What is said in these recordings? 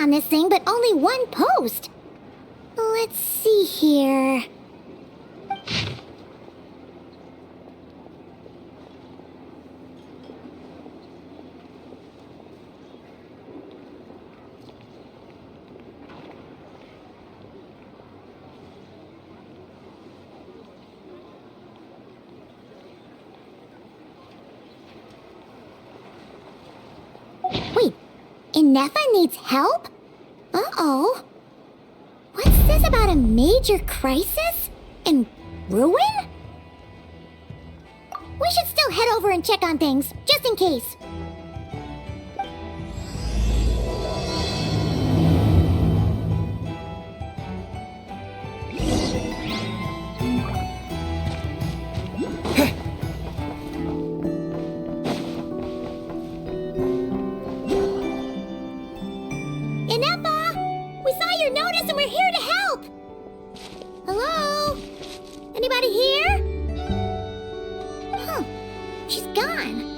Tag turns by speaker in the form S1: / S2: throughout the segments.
S1: on this thing, but only one post. Let's see here. Wait, Inefa needs help? Uh-oh. What's this about a major crisis? And ruin? We should still head over and check on things, just in case. Inefa! We saw your notice and we're here to help! Hello? Anybody here? Huh. She's gone.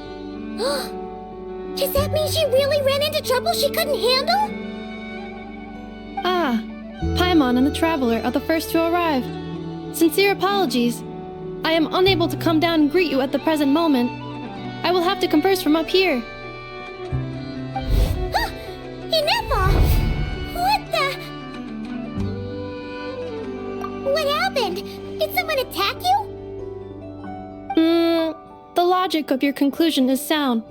S1: Does that mean she really ran into trouble she couldn't handle?
S2: Ah, Paimon and the Traveler are the first to arrive. Sincere apologies. I am unable to come down and greet you at the present moment. I will have to converse from up here.
S1: Inefa! What the? What happened? Did someone attack you?
S2: The logic of your conclusion is sound.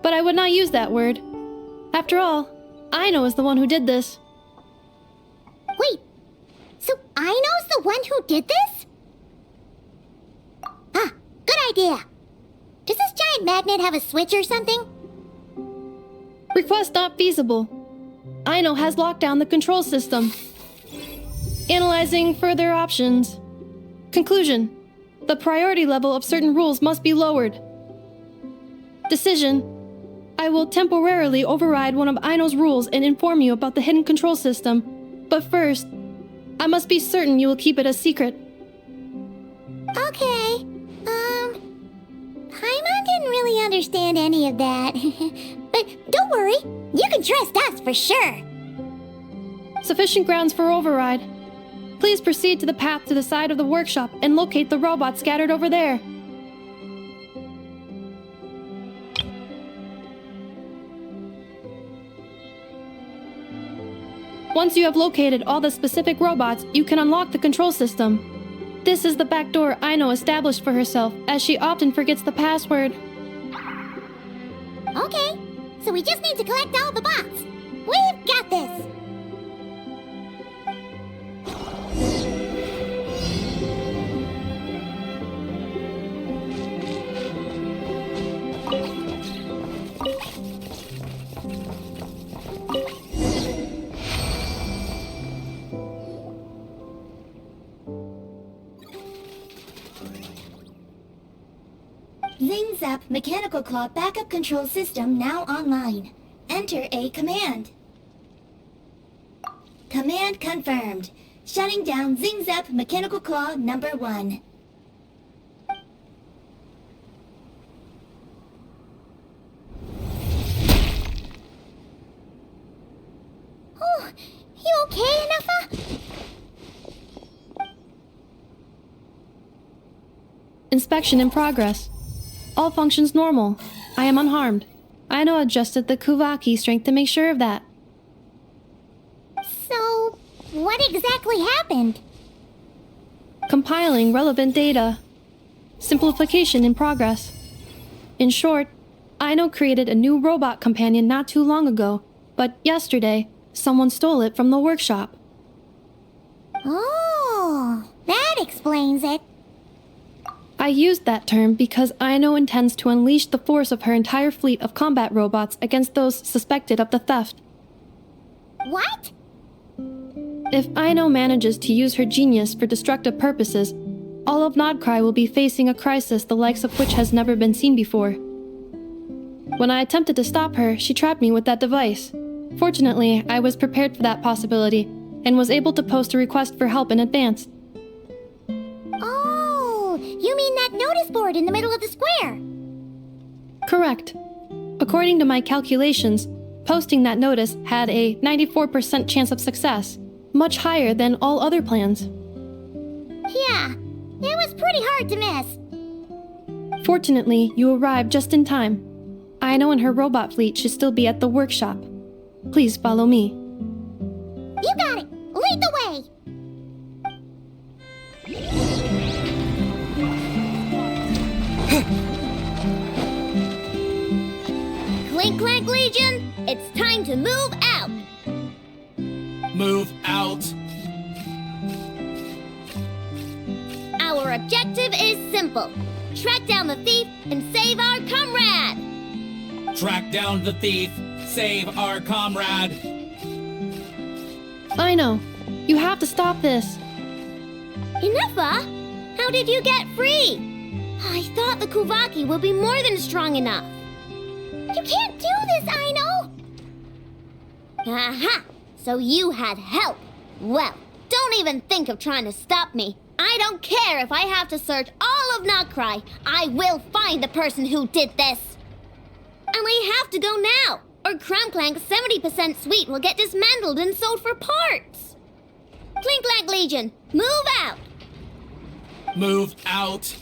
S2: But I would not use that word. After all, Aino is the one who did this.
S1: Wait, so Aino's the one who did this? Ah, good idea. Does this giant magnet have a switch or something?
S2: Request not feasible. Aino has locked down the control system. Analyzing further options. Conclusion. The priority level of certain rules must be lowered. Decision. I will temporarily override one of Aino's rules and inform you about the hidden control system. But first, I must be certain you will keep it a secret.
S1: Okay. Paimon didn't really understand any of that. But don't worry, you can trust us for sure.
S2: Sufficient grounds for override. Please proceed to the path to the side of the workshop and locate the robots scattered over there. Once you have located all the specific robots, you can unlock the control system. This is the back door Aino established for herself, as she often forgets the password.
S1: Okay, so we just need to collect all the bots. We've got this.
S3: Zing Zap Mechanical Claw Backup Control System now online. Enter a command. Command confirmed. Shutting down Zing Zap Mechanical Claw number 1.
S1: Oh, you okay, Inefa?
S2: Inspection in progress. All functions normal. I am unharmed. Aino adjusted the Kuvaki strength to make sure of that.
S1: So, what exactly happened?
S2: Compiling relevant data. Simplification in progress. In short, Aino created a new robot companion not too long ago, but yesterday, someone stole it from the workshop.
S1: Oh, that explains it.
S2: I used that term because Aino intends to unleash the force of her entire fleet of combat robots against those suspected of the theft.
S1: What?
S2: If Aino manages to use her genius for destructive purposes, all of Nodcry will be facing a crisis the likes of which has never been seen before. When I attempted to stop her, she trapped me with that device. Fortunately, I was prepared for that possibility and was able to post a request for help in advance.
S1: Oh, you mean that notice board in the middle of the square?
S2: Correct. According to my calculations, Posting that notice had a 94% chance of success, much higher than all other plans.
S1: Yeah, it was pretty hard to miss.
S2: Fortunately, you arrived just in time. Aino and her robot fleet should still be at the workshop. Please follow me.
S1: You got it! Lead the way! Clink Clank Legion, it's time to move out!
S4: Move out.
S1: Our objective is simple. Track down the thief and save our comrade!
S4: Track down the thief. Save our comrade.
S2: Aino, you have to stop this.
S1: Inefa, how did you get free? I thought the Kuvaki would be more than strong enough. You can't do this, Aino! Aha! So you had help. Well, don't even think of trying to stop me. I don't care if I have to search all of Notcry. I will find the person who did this. And we have to go now, or Crumclank's 70% suite will get dismantled and sold for parts. Clink Clank Legion, move out!
S4: Move out.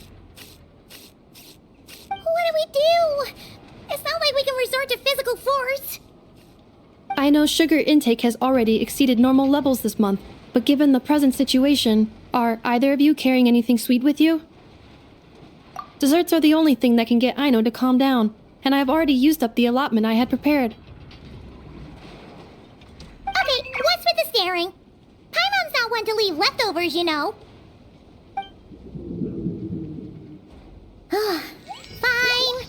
S1: What do we do? It's not like we can resort to physical force.
S2: Aino's sugar intake has already exceeded normal levels this month, but given the present situation, are either of you carrying anything sweet with you? Desserts are the only thing that can get Aino to calm down, and I have already used up the allotment I had prepared.
S1: Okay, what's with the staring? Paimon's not one to leave leftovers, you know. Fine.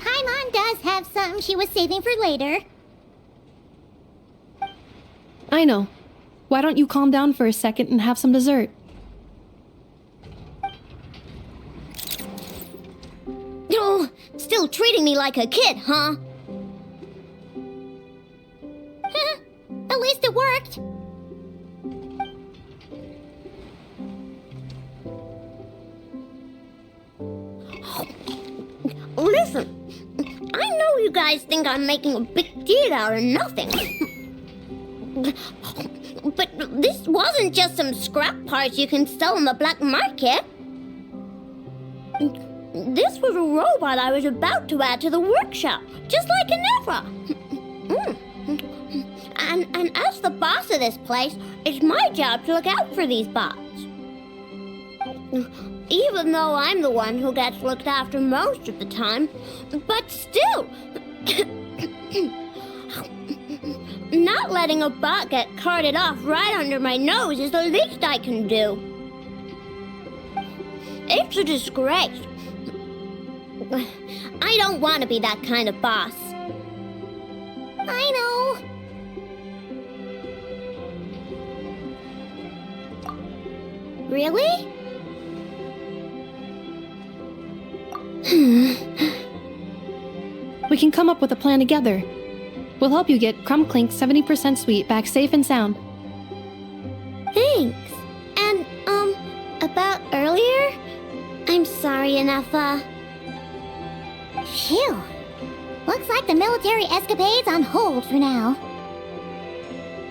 S1: Paimon does have some she was saving for later.
S2: Aino, why don't you calm down for a second and have some dessert?
S1: Oh, still treating me like a kid, huh? At least it worked. Listen, I know you guys think I'm making a big deal out of nothing. But this wasn't just some scrap parts you can sell on the black market. This was a robot I was about to add to the workshop, just like Inefa. And as the boss of this place, it's my job to look out for these bots. Even though I'm the one who gets looked after most of the time, but still, not letting a bot get carted off right under my nose is the least I can do. It's a disgrace. I don't want to be that kind of boss. I know. Really?
S2: We can come up with a plan together. We'll help you get Crumclink's 70% suite back safe and sound.
S1: Thanks. And, about earlier? I'm sorry, Inefa. Phew. Looks like the military escapade's on hold for now.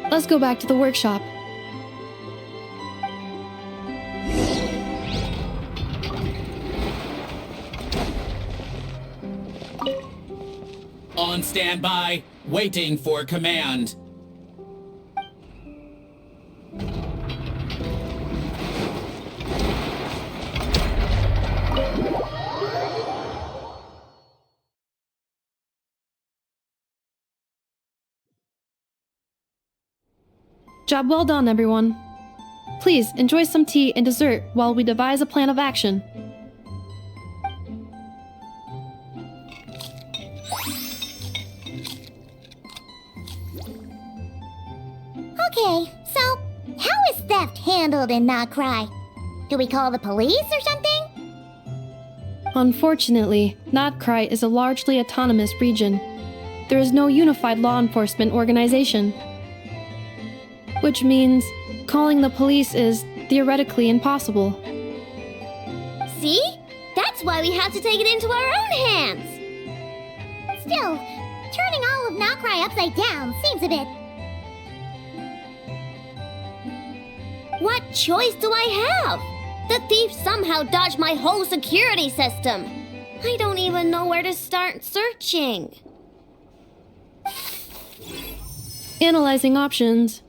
S2: Let's go back to the workshop.
S4: On standby, waiting for command.
S2: Job well done, everyone. Please enjoy some tea and dessert while we devise a plan of action.
S1: Okay, so how is theft handled in Notcry? Do we call the police or something?
S2: Unfortunately, Notcry is a largely autonomous region. There is no unified law enforcement organization. Which means calling the police is theoretically impossible.
S1: See? That's why we have to take it into our own hands. Still, turning all of
S3: hold Nokrai upside down seems a bit...
S1: What choice do I have? The thief somehow dodged my whole security system. I don't even know where to start searching.
S2: Analyzing options.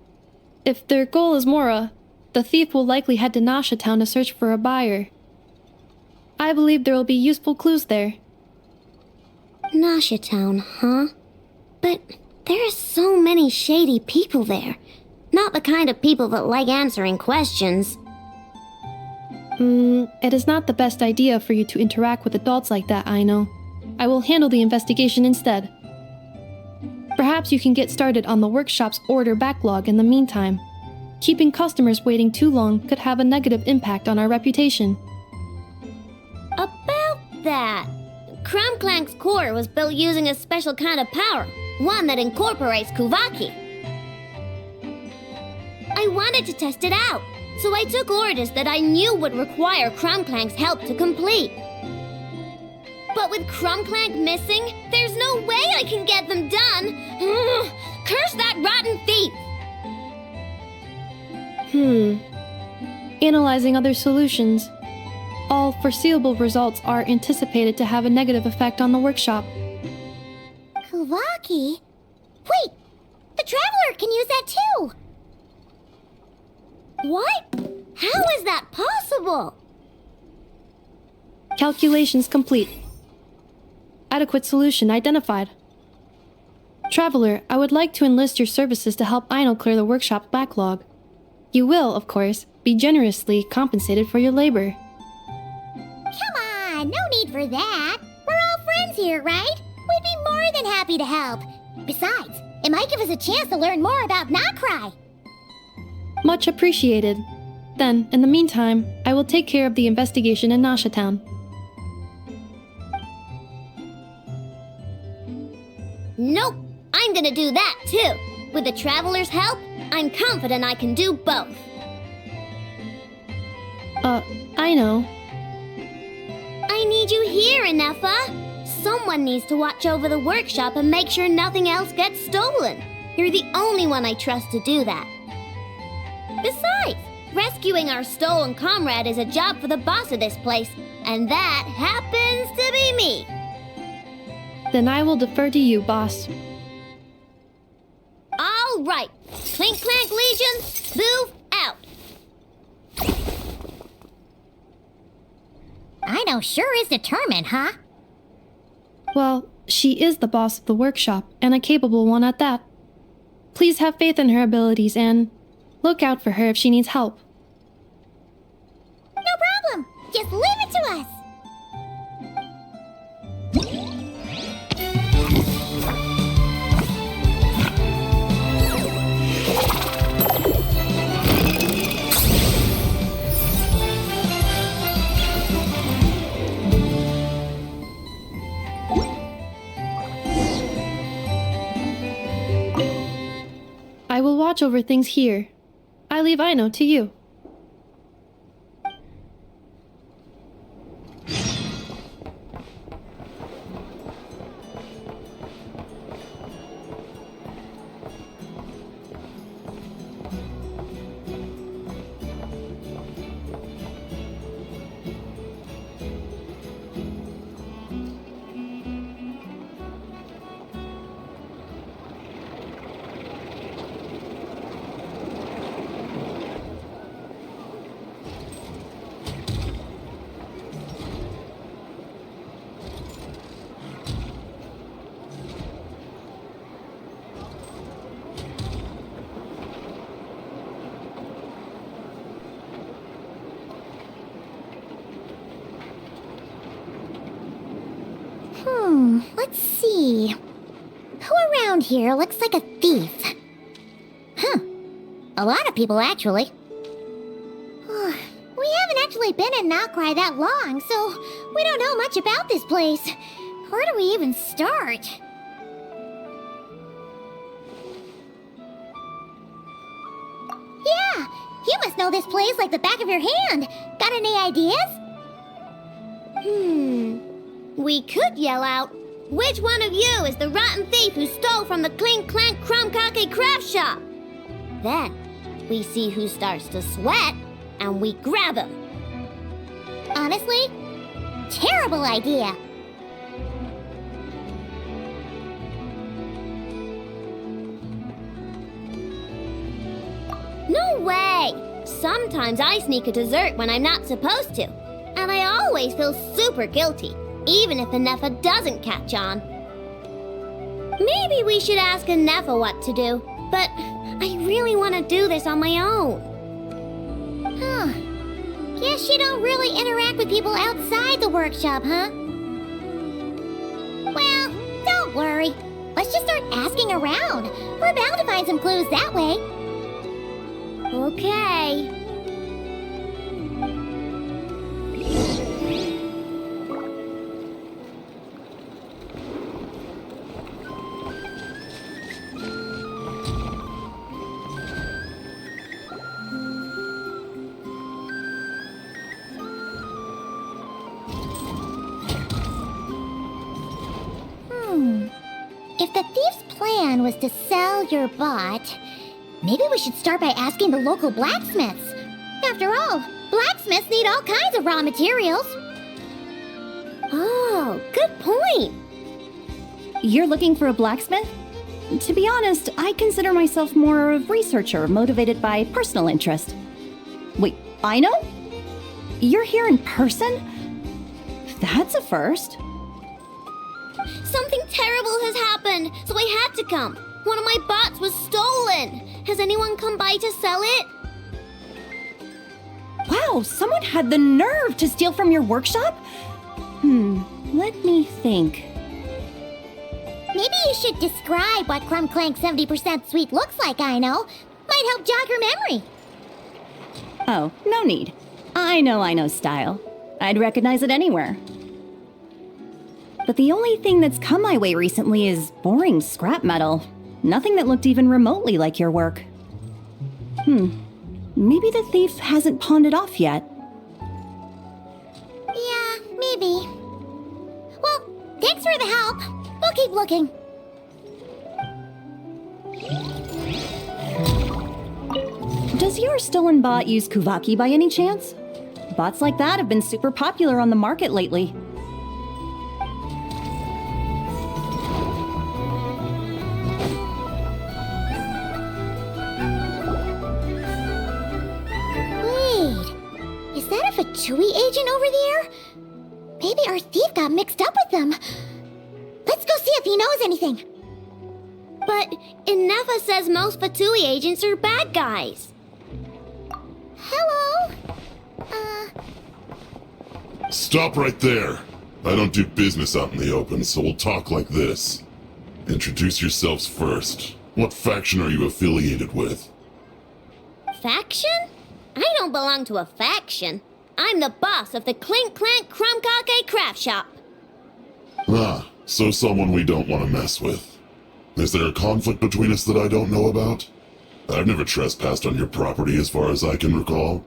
S2: If their goal is Murah, the thief will likely head to Nasha Town to search for a buyer. I believe there will be useful clues there.
S1: Nasha Town, huh? But there are so many shady people there. Not the kind of people that like answering questions.
S2: It is not the best idea for you to interact with adults like that, I know. I will handle the investigation instead. Perhaps you can get started on the workshop's order backlog in the meantime. Keeping customers waiting too long could have a negative impact on our reputation.
S1: About that, Krumklank's core was built using a special kind of power, one that incorporates Kuvaki. I wanted to test it out, so I took orders that I knew would require Krumklank's help to complete. But with Krumklank missing, there's no way I can get them done! Curse that rotten thief!
S2: Analyzing other solutions. All foreseeable results are anticipated to have a negative effect on the workshop.
S3: Kuvaki? Wait! The Traveler can use that too!
S1: What? How is that possible?
S2: Calculations complete. Adequate solution identified. Traveler, I would like to enlist your services to help Aino clear the workshop backlog. You will, of course, be generously compensated for your labor.
S3: Come on, no need for that. We're all friends here, right? We'd be more than happy to help. Besides, it might give us a chance to learn more about Nokrai.
S2: Much appreciated. Then, in the meantime, I will take care of the investigation in Nasha Town.
S1: Nope, I'm gonna do that too. With the Traveler's help, I'm confident I can do both.
S2: I know.
S1: I need you here, Inefa. Someone needs to watch over the workshop and make sure nothing else gets stolen. You're the only one I trust to do that. Besides, rescuing our stolen comrade is a job for the boss of this place, and that happens to be me.
S2: Then I will defer to you, boss.
S1: All right, Clink Clank Legion, move out.
S3: Aino sure is determined, huh?
S2: Well, she is the boss of the workshop, and a capable one at that. Please have faith in her abilities and look out for her if she needs help.
S3: No problem. Just leave it to us.
S2: I will watch over things here. I leave Aino to you.
S3: Let's see. Who around here looks like a thief? A lot of people, actually. We haven't actually been in Nokrai that long, so we don't know much about this place. Where do we even start? Yeah, you must know this place like the back of your hand. Got any ideas?
S1: We could yell out, Which one of you is the rotten thief who stole from the Clink Clank Krumkake craft shop? Then, we see who starts to sweat, and we grab him.
S3: Honestly, terrible idea.
S1: No way! Sometimes I sneak a dessert when I'm not supposed to. And I always feel super guilty, even if Anefa doesn't catch on. Maybe we should ask Anefa what to do, but I really want to do this on my own.
S3: Huh. Guess you don't really interact with people outside the workshop, huh? Well, don't worry. Let's just start asking around. We're bound to find some clues that way.
S1: Okay.
S3: If the thief's plan was to sell your bot, maybe we should start by asking the local blacksmiths. After all, blacksmiths need all kinds of raw materials.
S1: Oh, good point.
S5: You're looking for a blacksmith? To be honest, I consider myself more a researcher motivated by personal interest. Wait, I know? You're here in person? That's a first.
S1: Something terrible has happened, so I had to come. One of my bots was stolen. Has anyone come by to sell it?
S5: Wow, someone had the nerve to steal from your workshop? Let me think.
S3: Maybe you should describe what Crumb Clank 70% sweet looks like, I know. Might help jog her memory.
S5: Oh, no need. I know style. I'd recognize it anywhere. But the only thing that's come my way recently is boring scrap metal. Nothing that looked even remotely like your work. Maybe the thief hasn't pawned it off yet.
S3: Yeah, maybe. Well, thanks for the help. We'll keep looking.
S5: Does your stolen bot use Kuvaki by any chance? Bots like that have been super popular on the market lately.
S3: Is that a Fatui agent over there? Maybe our thief got mixed up with them. Let's go see if he knows anything.
S1: But Inefa says most Fatui agents are bad guys.
S3: Hello?
S6: Stop right there. I don't do business out in the open, so we'll talk like this. Introduce yourselves first. What faction are you affiliated with?
S1: Faction? I don't belong to a faction. I'm the boss of the Clink Clank Krumkake craft shop.
S6: Ah, so someone we don't want to mess with. Is there a conflict between us that I don't know about? I've never trespassed on your property as far as I can recall.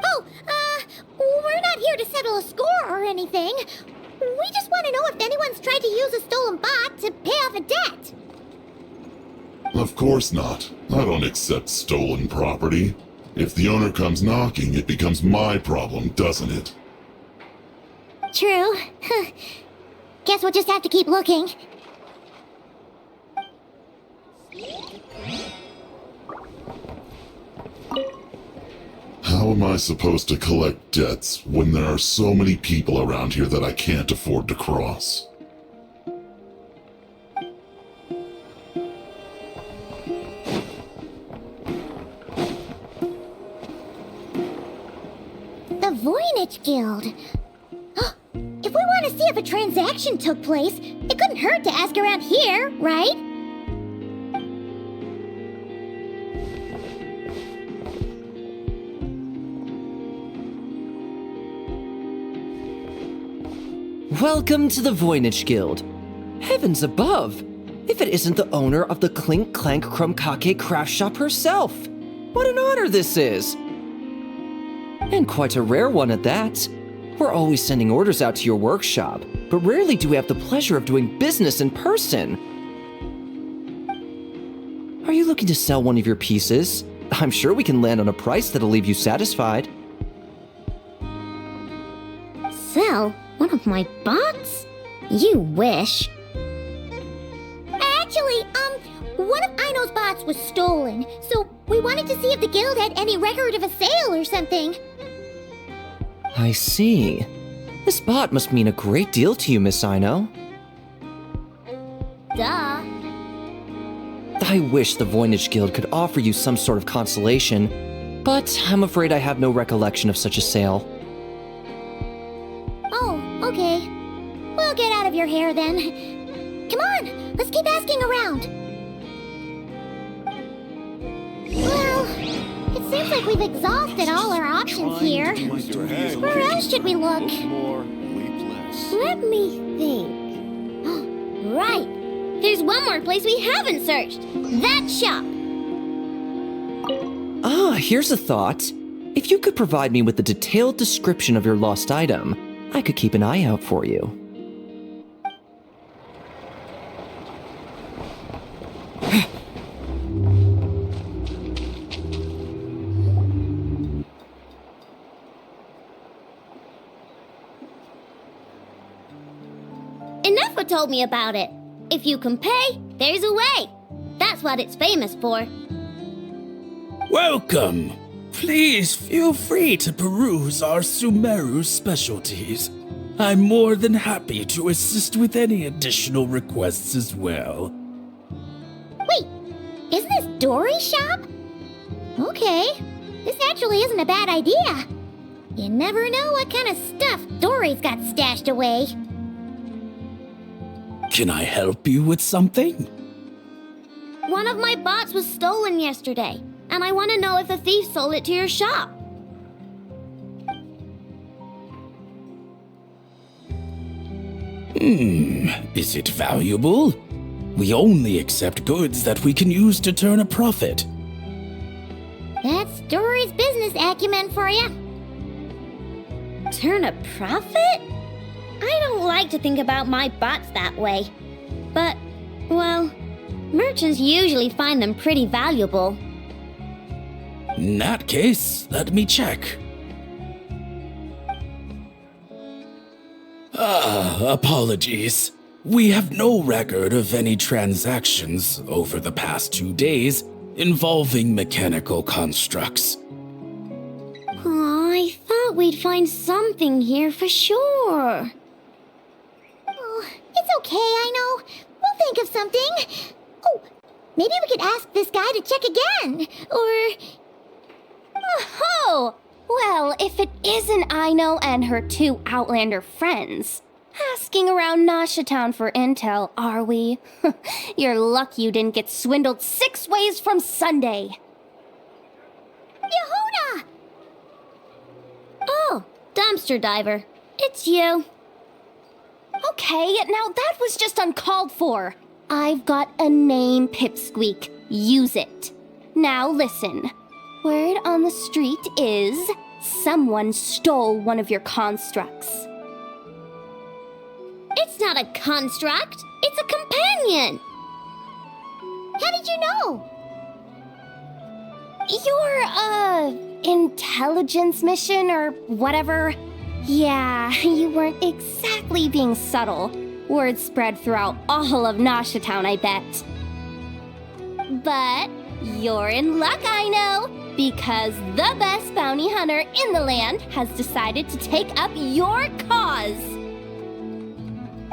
S3: Oh, we're not here to settle a score or anything. We just want to know if anyone's tried to use a stolen bot to pay off a debt.
S6: Of course not. I don't accept stolen property. If the owner comes knocking, it becomes my problem, doesn't it?
S3: True. Guess we'll just have to keep looking.
S6: How am I supposed to collect debts when there are so many people around here that I can't afford to cross?
S3: The Voynich Guild. If we want to see if a transaction took place, it couldn't hurt to ask around here, right?
S7: Welcome to the Voynich Guild. Heavens above! If it isn't the owner of the Clink Clank Krumkake craft shop herself! What an honor this is! And quite a rare one at that. We're always sending orders out to your workshop, but rarely do we have the pleasure of doing business in person. Are you looking to sell one of your pieces? I'm sure we can land on a price that'll leave you satisfied.
S1: Sell one of my bots? You wish.
S3: Actually, one of Aino's bots was stolen, so we wanted to see if the guild had any record of a sale or something.
S7: I see. This bot must mean a great deal to you, Miss Aino.
S1: Duh.
S7: I wish the Voynich Guild could offer you some sort of consolation, but I'm afraid I have no recollection of such a sale.
S3: Oh, okay. We'll get out of your hair then. Come on, let's keep asking around. Well, it seems like we've exhausted all our options here. Where else should we look?
S1: Let me think. Right. There's one more place we haven't searched. That shop.
S7: Ah, here's a thought. If you could provide me with a detailed description of your lost item, I could keep an eye out for you.
S1: Inefa told me about it. If you can pay, there's a way. That's what it's famous for.
S8: Welcome! Please feel free to peruse our Sumeru specialties. I'm more than happy to assist with any additional requests as well.
S3: Wait, isn't this Dory's shop? Okay, this actually isn't a bad idea. You never know what kind of stuff Dory's got stashed away.
S8: Can I help you with something?
S1: One of my bots was stolen yesterday, and I want to know if the thief sold it to your shop.
S8: Is it valuable? We only accept goods that we can use to turn a profit.
S3: That's Dory's business acumen for you.
S1: Turn a profit? I don't like to think about my bots that way. But, well, merchants usually find them pretty valuable.
S8: In that case, let me check. Apologies. We have no record of any transactions over the past 2 days involving mechanical constructs.
S1: Aw, I thought we'd find something here for sure.
S3: Oh, it's okay, I know. We'll think of something. Oh, maybe we could ask this guy to check again. Or...
S9: Oh! Well, if it isn't Aino and her 2 Outlander friends. Asking around Nasha Town for intel, are we? You're lucky you didn't get swindled 6 ways from Sunday.
S3: Yehuda!
S1: Oh, dumpster diver. It's you.
S9: Okay, now that was just uncalled for. I've got a name, Pipsqueak. Use it. Now listen. Word on the street is someone stole one of your constructs.
S1: It's not a construct. It's a companion.
S3: How did you know?
S9: Your, intelligence mission or whatever? Yeah, you weren't exactly being subtle. Word spread throughout all of Nasha Town, I bet. But you're in luck, I know, because the best bounty hunter in the land has decided to take up your cause.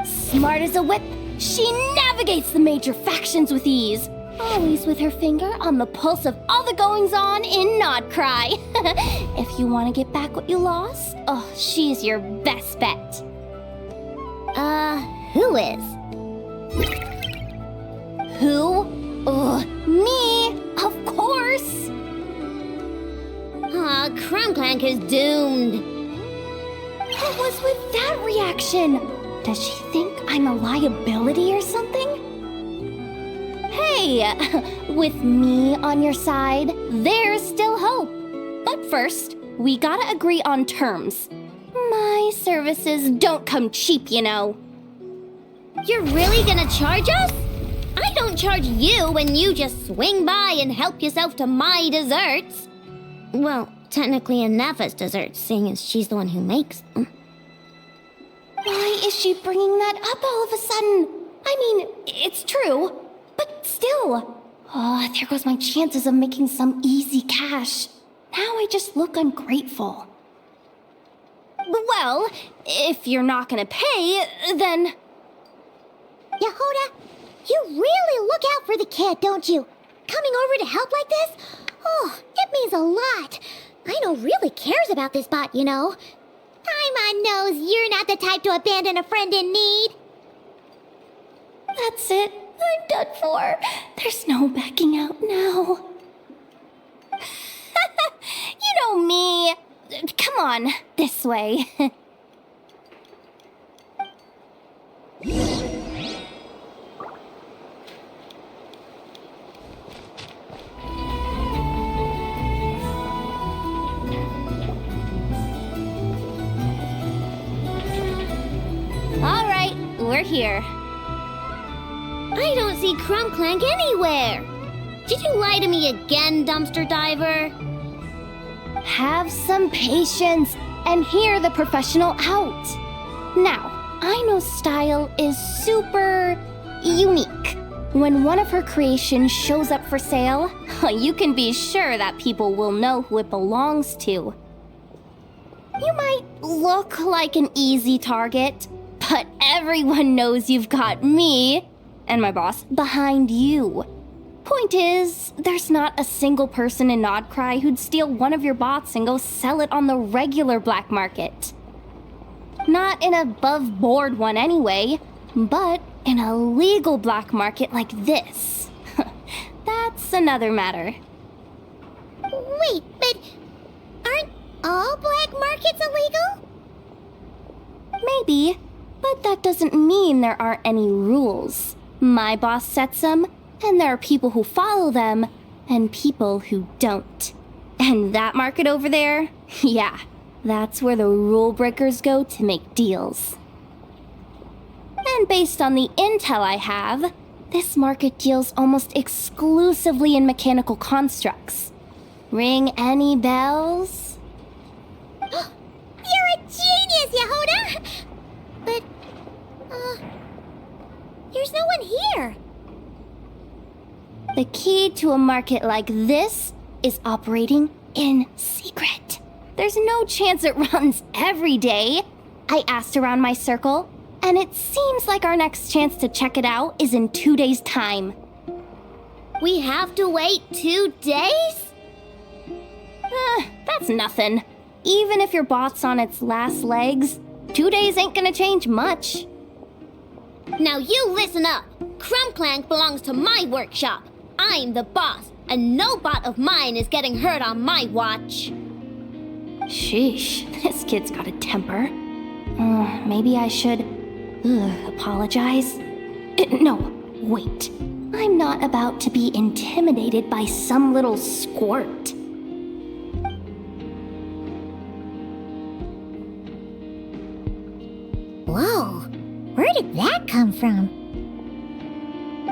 S9: Smart as a whip, she navigates the major factions with ease, always with her finger on the pulse of all the goings-on in Nodcry. If you want to get back what you lost, oh, she's your best bet.
S1: Who is?
S9: Who? Me, of course.
S1: Aw, Krumklank is doomed.
S9: What was with that reaction? Does she think I'm a liability or something? Hey, with me on your side, there's still hope. But first, we gotta agree on terms. My My services don't come cheap, you know.
S1: You're really gonna charge us? I don't charge you when you just swing by and help yourself to my desserts. Well, technically Anefa's desserts, seeing as she's the one who makes them.
S9: Why is she bringing that up all of a sudden? I mean, it's true, but still. Oh, there goes my chances of making some easy cash. Now I just look ungrateful. Well, if you're not gonna pay, then...
S3: Yehuda, you really look out for the kid, don't you? Coming over to help like this? Oh, it means a lot. Aino really cares about this bot, you know. Paimon knows you're not the type to abandon a friend in need.
S9: That's it. I'm done for. There's no backing out now. You know me. Come on, this way. All right, we're here.
S1: I don't see Clank anywhere. Did you lie to me again, dumpster diver?
S9: Have some patience and hear the professional out. Now, Aino's style is super unique. When one of her creations shows up for sale, you can be sure that people will know who it belongs to. You might look like an easy target, but everyone knows you've got me and my boss behind you. Point is, there's not a single person in Nodcry who'd steal one of your bots and go sell it on the regular black market. Not an above-board one anyway, but in a legal black market like this. That's another matter.
S3: Wait, but aren't all black markets illegal?
S9: Maybe, but that doesn't mean there aren't any rules. My boss sets them, and there are people who follow them, and people who don't. And that market over there, yeah, that's where the rule breakers go to make deals. And based on the intel I have, this market deals almost exclusively in mechanical constructs. Ring any bells?
S3: You're a genius, Yehuda! But, there's no one here.
S9: The key to a market like this is operating in secret. There's no chance it runs every day. I asked around my circle, and it seems like our next chance to check it out is in 2 days' time.
S1: We have to wait 2 days?
S9: That's nothing. Even if your bot's on its last legs, 2 days ain't gonna change much.
S1: Now you listen up. Clank belongs to my workshop. I'm the boss, and no bot of mine is getting hurt on my watch.
S9: Sheesh, this kid's got a temper. Maybe I should apologize. No, wait. I'm not about to be intimidated by some little squirt.
S3: Whoa, where did that come from?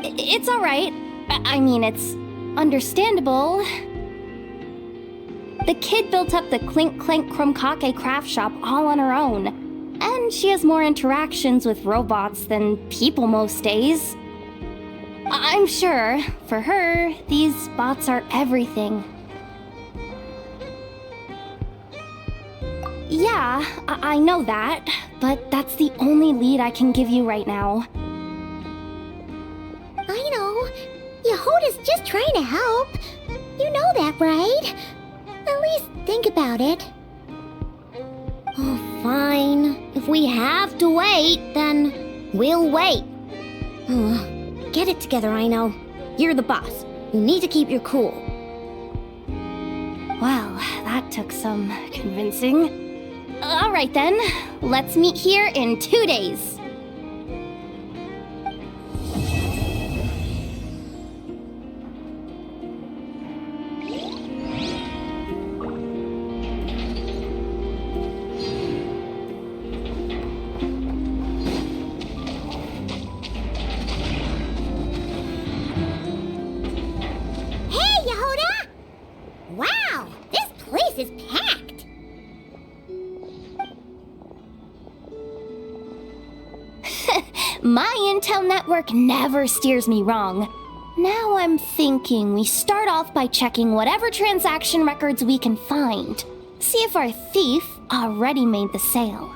S9: It's all right. I mean, it's understandable. The kid built up the Klontang craft shop all on her own. And she has more interactions with robots than people most days. I'm sure, for her, these bots are everything. Yeah, I know that, but that's the only lead I can give you right now.
S3: I know. Yehuda's just trying to help. You know that, right? At least think about it.
S1: Oh, fine. If we have to wait, then we'll wait. Get it together, Aino. You're the boss. You need to keep your cool.
S9: Well, that took some convincing. All right then, let's meet here in 2 days.
S3: is packed.
S9: My intel network never steers me wrong. Now I'm thinking we start off by checking whatever transaction records we can find. See if our thief already made the sale.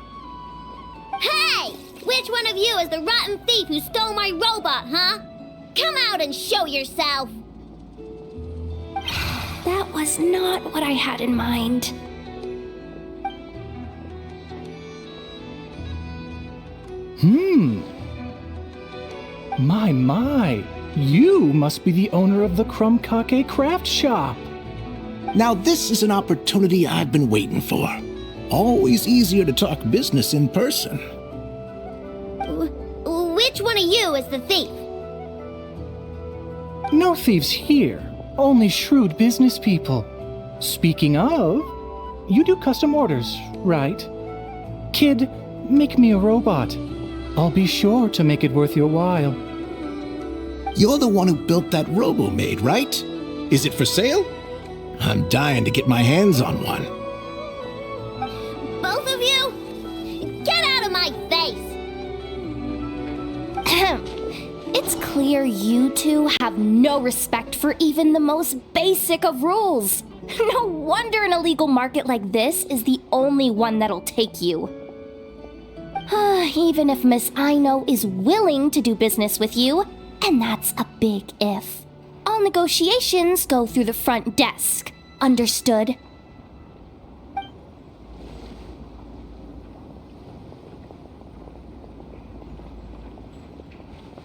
S1: Hey! Which one of you is the rotten thief who stole my robot, huh? Come out and show yourself!
S9: That was not what I had in mind.
S10: My. You must be the owner of the Krumkake craft shop.
S11: Now this is an opportunity I've been waiting for. Always easier to talk business in person.
S1: Which one of you is the thief?
S10: No thieves here, only shrewd business people. Speaking of, you do custom orders, right? Kid, make me a robot. I'll be sure to make it worth your while.
S11: You're the one who built that robo-maid, right? Is it for sale? I'm dying to get my hands on one.
S1: Both of you? Get out of my face!
S9: It's clear you two have no respect for even the most basic of rules. No wonder an illegal market like this is the only one that'll take you. Even if Miss Aino is willing to do business with you, and that's a big if. All negotiations go through the front desk. Understood?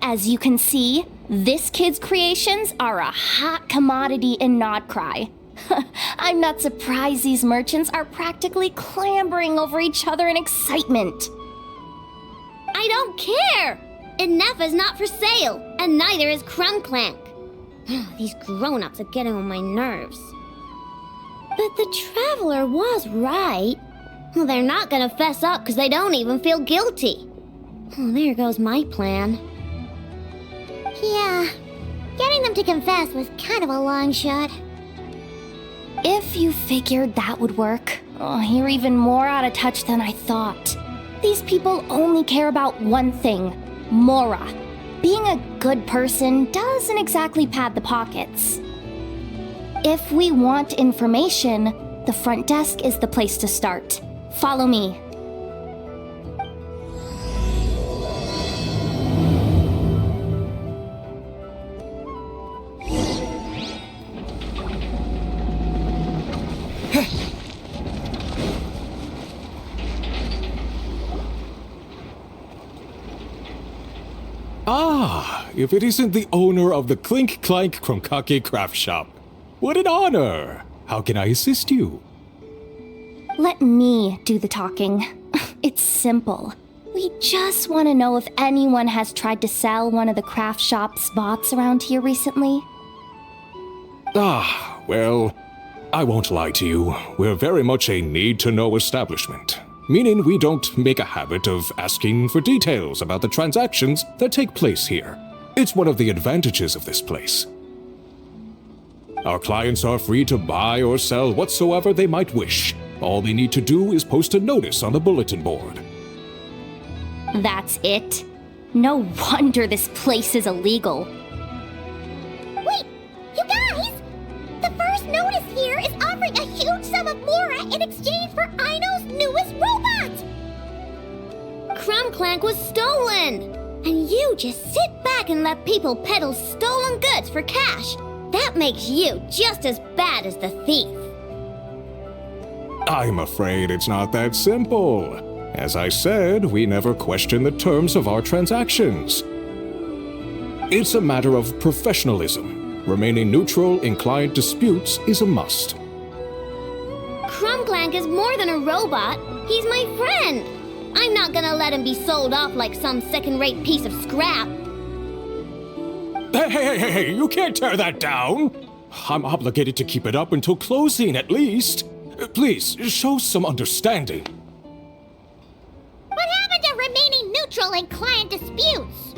S9: As you can see, this kid's creations are a hot commodity in Nodcry. I'm not surprised these merchants are practically clambering over each other in excitement.
S1: I don't care! Inefa's not for sale, and neither is Krumklank. These grown-ups are getting on my nerves. But the traveler was right. Well, they're not gonna fess up because they don't even feel guilty. Oh, there goes my plan.
S3: Yeah, getting them to confess was kind of a long shot.
S9: If you figured that would work, you're even more out of touch than I thought. These people only care about one thing, mora. Being a good person doesn't exactly pad the pockets. If we want information, the front desk is the place to start. Follow me.
S12: If it isn't the owner of the Clink Clank Krumkake craft shop. What an honor! How can I assist you?
S9: Let me do the talking. It's simple. We just want to know if anyone has tried to sell one of the craft shop's bots around here recently.
S12: Well, I won't lie to you. We're very much a need-to-know establishment. Meaning we don't make a habit of asking for details about the transactions that take place here. It's one of the advantages of this place. Our clients are free to buy or sell whatsoever they might wish. All they need to do is post a notice on the bulletin board.
S9: That's it? No wonder this place is illegal.
S3: Wait, you guys! The first notice here is offering a huge sum of mora in exchange for Aino's newest robot!
S1: Krumklank was stolen! And you just sit back and let people peddle stolen goods for cash. That makes you just as bad as the thief.
S12: I'm afraid it's not that simple. As I said, we never question the terms of our transactions. It's a matter of professionalism. Remaining neutral in client disputes is a must.
S1: Krumklank is more than a robot. He's my friend. I'm not gonna let him be sold off like some second-rate piece of scrap.
S12: Hey, you can't tear that down! I'm obligated to keep it up until closing, at least. Please, show some understanding.
S3: What happened to remaining neutral in client disputes?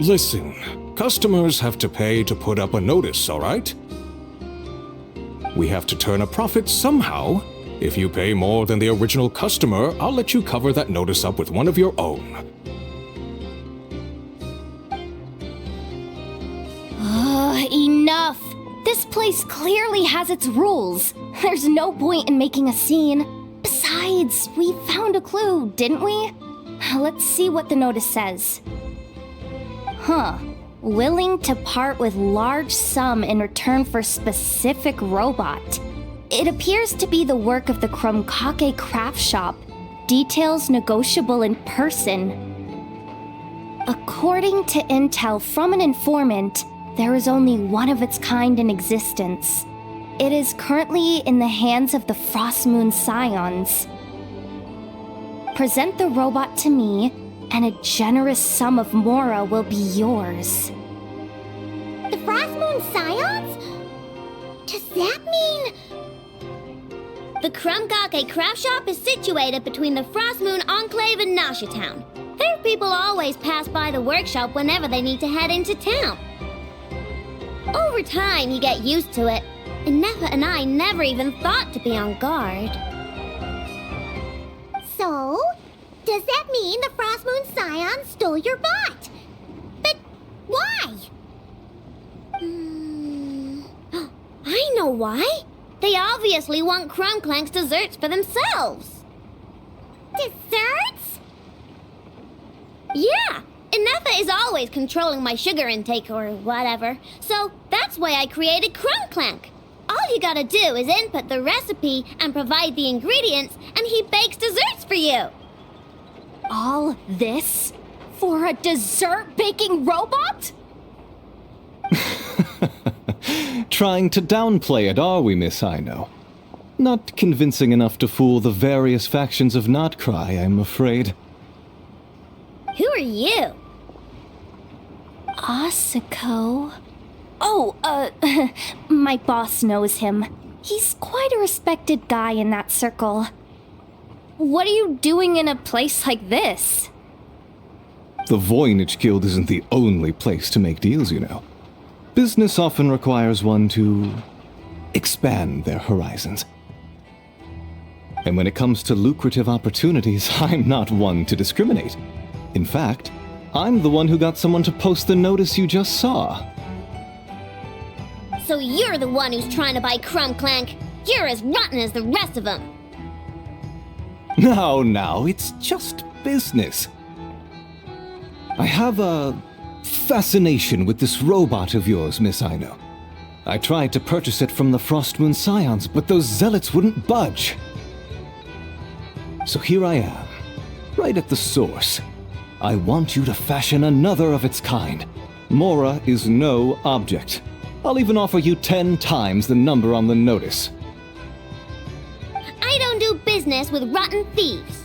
S12: Listen, customers have to pay to put up a notice, all right? We have to turn a profit somehow. If you pay more than the original customer, I'll let you cover that notice up with one of your own.
S9: Enough! This place clearly has its rules. There's no point in making a scene. Besides, we found a clue, didn't we? Let's see what the notice says. Willing to part with large sum in return for specific robot. It appears to be the work of the Krumkake craft shop. Details negotiable in person. According to intel from an informant, there is only one of its kind in existence. It is currently in the hands of the Frost Moon Scions. Present the robot to me, and a generous sum of murah will be yours.
S3: The Frost Moon Scions? Does that mean...
S1: The Krumkake craft shop is situated between the Frost Moon Enclave and Nasha Town. Their people always pass by the workshop whenever they need to head into town. Over time, you get used to it, and Nefa and I never even thought to be on guard.
S3: So, does that mean the Frost Moon Scions stole your bot? But why?
S1: I know why. They obviously want Krumklank's desserts for themselves.
S3: Desserts?
S1: Yeah, and Nefa is always controlling my sugar intake or whatever, so that's why I created Krumklank. All you gotta do is input the recipe and provide the ingredients, and he bakes desserts for you.
S9: All this for a dessert baking robot?
S10: Trying to downplay it, are we, Miss Ino? Not convincing enough to fool the various factions of Notcry, I'm afraid.
S1: Who are you?
S9: Asako. Oh, my boss knows him. He's quite a respected guy in that circle. What are you doing in a place like this?
S10: The Voynich Guild isn't the only place to make deals, you know. Business often requires one to expand their horizons. And when it comes to lucrative opportunities, I'm not one to discriminate. In fact, I'm the one who got someone to post the notice you just saw.
S1: So you're the one who's trying to buy Krumklank. You're as rotten as the rest of them.
S10: No, it's just business. I have a fascination with this robot of yours, Miss Ino. I tried to purchase it from the Frost Moon Scions, but those zealots wouldn't budge. So here I am, right at the source. I want you to fashion another of its kind. Murah is no object. I'll even offer you 10 times the number on the notice.
S1: I don't do business with rotten thieves.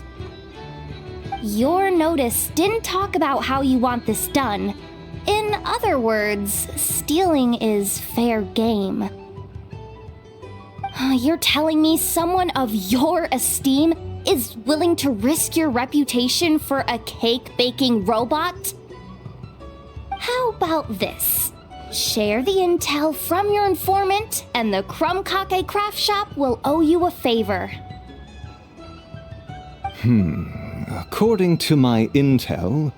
S9: Your notice didn't talk about how you want this done. In other words, stealing is fair game. You're telling me someone of your esteem is willing to risk your reputation for a cake-baking robot? How about this? Share the intel from your informant, and the Krumkake craft shop will owe you a favor.
S10: According to my intel,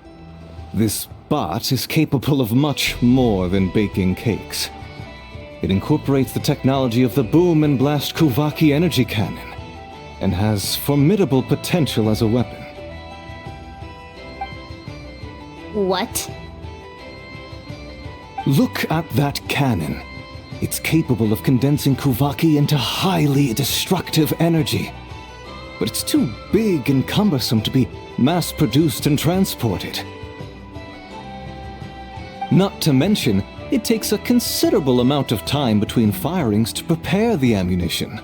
S10: this bot is capable of much more than baking cakes. It incorporates the technology of the Boom and Blast Kuvaki energy cannon, and has formidable potential as a weapon.
S9: What?
S10: Look at that cannon. It's capable of condensing Kuvaki into highly destructive energy. But it's too big and cumbersome to be mass-produced and transported. Not to mention, it takes a considerable amount of time between firings to prepare the ammunition.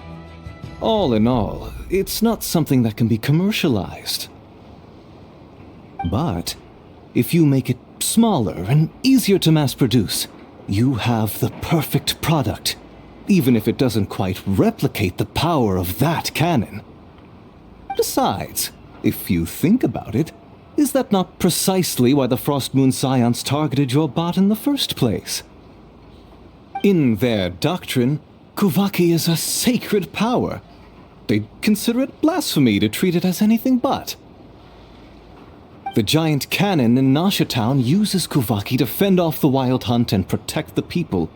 S10: All in all, it's not something that can be commercialized. But if you make it smaller and easier to mass produce, you have the perfect product, even if it doesn't quite replicate the power of that cannon. Besides, if you think about it, is that not precisely why the Frost Moon Scions targeted your bot in the first place? In their doctrine,
S11: Kuvaki is a sacred power. They'd consider it blasphemy to treat it as anything but. The giant cannon in Nasha Town uses Kuvaki to fend off the wild hunt and protect the people,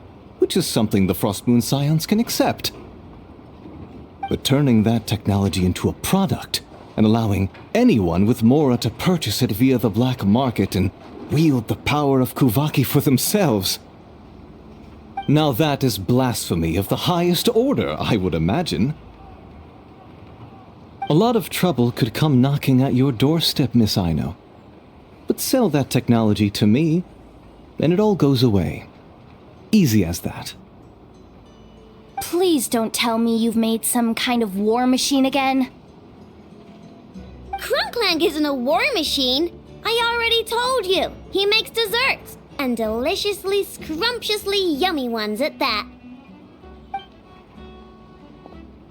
S11: which is something the Frostmoon Scions can accept. But turning that technology into a product and allowing anyone with Mora to purchase it via the black market and wield the power of Kuvaki for themselves. Now that is blasphemy of the highest order, I would imagine. A lot of trouble could come knocking at your doorstep, Miss Aino. But sell that technology to me, and it all goes away. Easy as that.
S9: Please don't tell me you've made some kind of war machine again.
S1: Klontang isn't a war machine. I already told you. He makes desserts, and deliciously, scrumptiously yummy ones at that.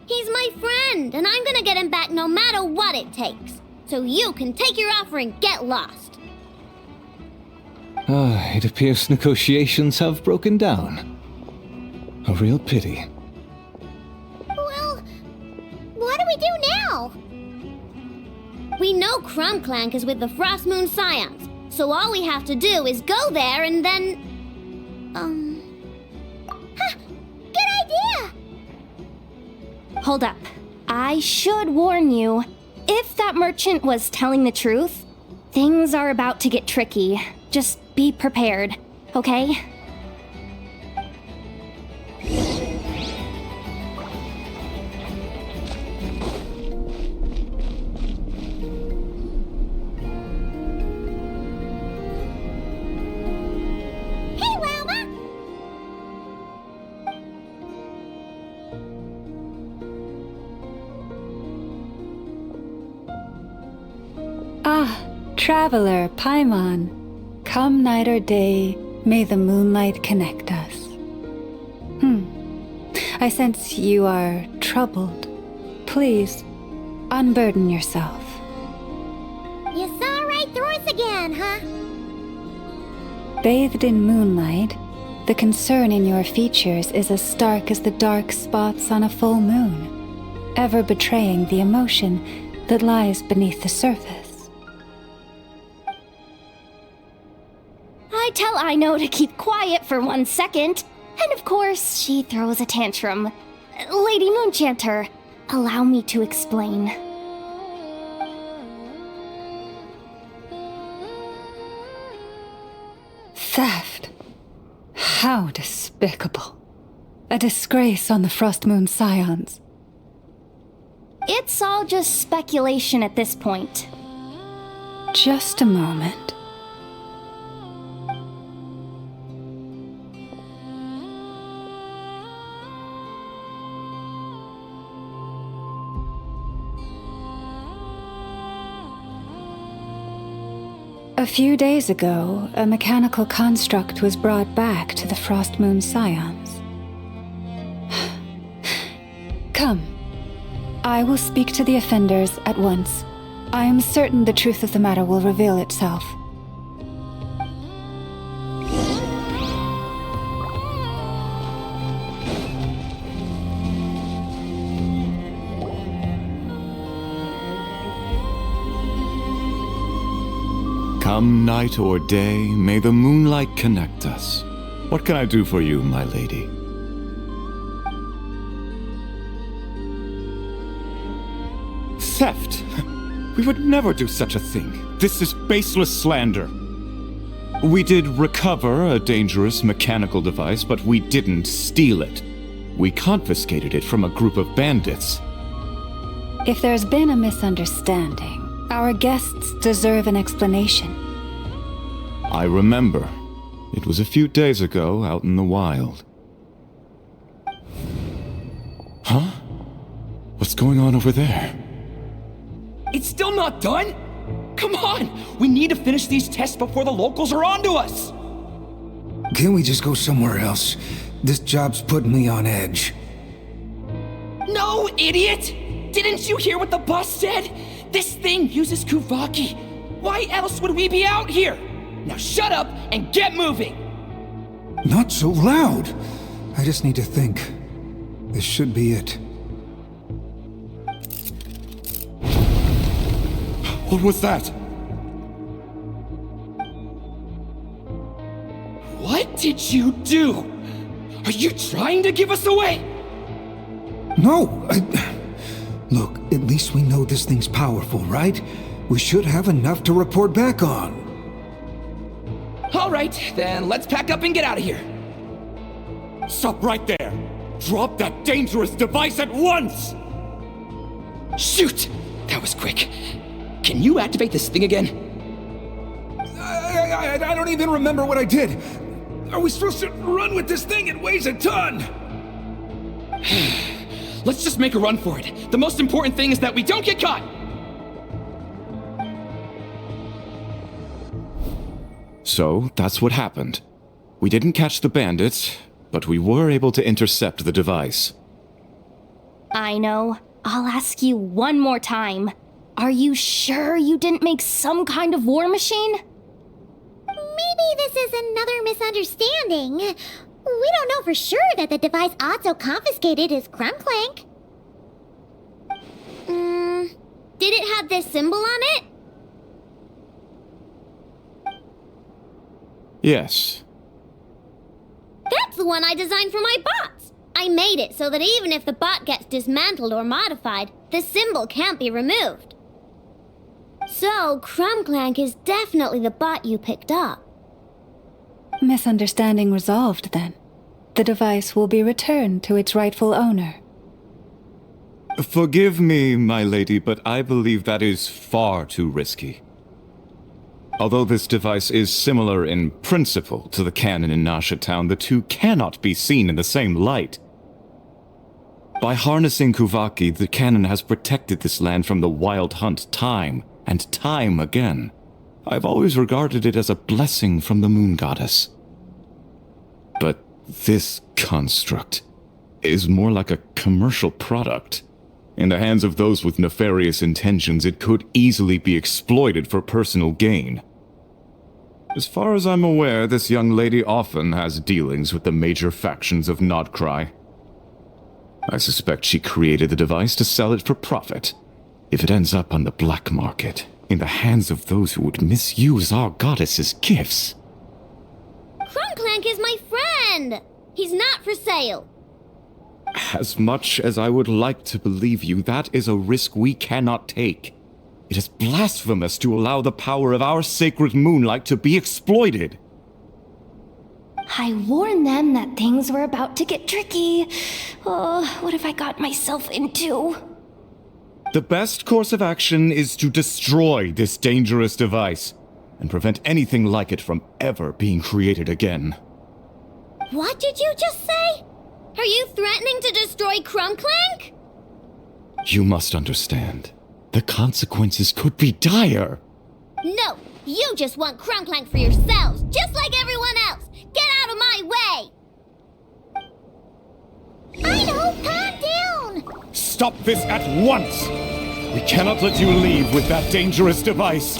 S1: He's my friend, and I'm gonna get him back no matter what it takes. So you can take your offer and get lost.
S11: It appears negotiations have broken down. A real pity.
S3: Well, what do we do now?
S1: We know Klontang is with the Frostmoon Scions, so all we have to do is go there and then...
S3: Good idea!
S9: Hold up. I should warn you. If that merchant was telling the truth, things are about to get tricky. Just be prepared, okay?
S3: Hey, Wilma!
S13: Ah, traveler, Paimon. Come night or day, may the moonlight connect us. I sense you are troubled. Please, unburden yourself.
S3: You saw right through us again, huh?
S13: Bathed in moonlight, the concern in your features is as stark as the dark spots on a full moon, ever betraying the emotion that lies beneath the surface.
S9: I tell Aino to keep quiet for 1 second, and of course, she throws a tantrum. Lady Moonchanter, allow me to explain.
S13: Theft. How despicable. A disgrace on the Frostmoon Scions.
S9: It's all just speculation at this point.
S13: Just a moment. A few days ago, a mechanical construct was brought back to the Frostmoon Scions. Come. I will speak to the offenders at once. I am certain the truth of the matter will reveal itself.
S14: Come night or day, may the moonlight connect us. What can I do for you, my lady?
S15: Theft? We would never do such a thing. This is baseless slander. We did recover a dangerous mechanical device, but we didn't steal it. We confiscated it from a group of bandits.
S13: If there's been a misunderstanding, our guests deserve an explanation.
S14: I remember. It was a few days ago out in the wild. Huh? What's going on over there?
S4: It's still not done? Come on! We need to finish these tests before the locals are onto us!
S16: Can't we just go somewhere else? This job's putting me on edge.
S4: No, idiot! Didn't you hear what the boss said? This thing uses Kuvaki. Why else would we be out here? Now shut up and get moving!
S16: Not so loud! I just need to think. This should be it.
S15: What was that?
S4: What did you do? Are you trying to give us away?
S16: No! Look, at least we know this thing's powerful, right? We should have enough to report back on.
S4: Alright, then let's pack up and get out of here.
S15: Stop right there! Drop that dangerous device at once!
S4: Shoot! That was quick. Can you activate this thing again?
S16: I don't even remember what I did. Are we supposed to run with this thing? It weighs a ton!
S4: Let's just make a run for it. The most important thing is that we don't get caught!
S15: So, that's what happened. We didn't catch the bandits, but we were able to intercept the device.
S9: I know. I'll ask you one more time. Are you sure you didn't make some kind of war machine?
S3: Maybe this is another misunderstanding. We don't know for sure that the device Atto confiscated is Krumklank.
S1: Did it have this symbol on it?
S15: Yes.
S1: That's the one I designed for my bots. I made it so that even if the bot gets dismantled or modified, the symbol can't be removed. So, Krumklank is definitely the bot you picked up.
S13: Misunderstanding resolved, then. The device will be returned to its rightful owner.
S15: Forgive me, my lady, but I believe that is far too risky. Although this device is similar in principle to the cannon in Nasha Town, the two cannot be seen in the same light. By harnessing Kuvaki, the cannon has protected this land from the wild hunt time and time again. I've always regarded it as a blessing from the moon goddess. But this construct is more like a commercial product. In the hands of those with nefarious intentions, it could easily be exploited for personal gain. As far as I'm aware, this young lady often has dealings with the major factions of Nodcry. I suspect she created the device to sell it for profit. If it ends up on the black market, in the hands of those who would misuse our goddess's gifts.
S1: Krumklank is my friend! He's not for sale.
S15: As much as I would like to believe you, that is a risk we cannot take. It is blasphemous to allow the power of our sacred moonlight to be exploited.
S9: I warned them that things were about to get tricky. Oh, what have I got myself into?
S15: The best course of action is to destroy this dangerous device and prevent anything like it from ever being created again.
S1: What did you just say? Are you threatening to destroy Krumklank?
S15: You must understand. The consequences could be dire.
S1: No, you just want Krumklank for yourselves, just like everyone else. Get out of my way!
S3: I know, calm down!
S15: Stop this at once! We cannot let you leave with that dangerous device.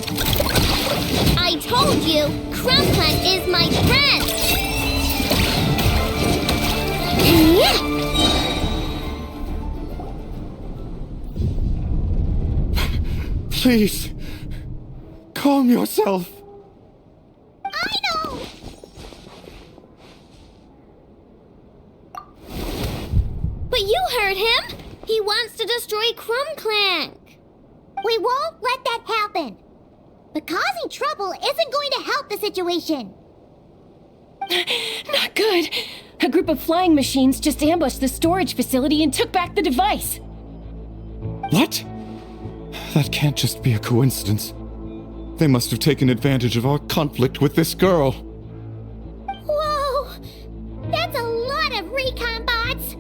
S1: I told you, Krumklank is my friend!
S15: Please, calm yourself.
S3: I know!
S1: But you heard him! He wants to destroy Krumklank!
S3: We won't let that happen! But causing trouble isn't going to help the situation!
S2: Not good. A group of flying machines just ambushed the storage facility and took back the device.
S15: What? That can't just be a coincidence. They must have taken advantage of our conflict with this girl.
S3: Whoa! That's a lot of recon bots!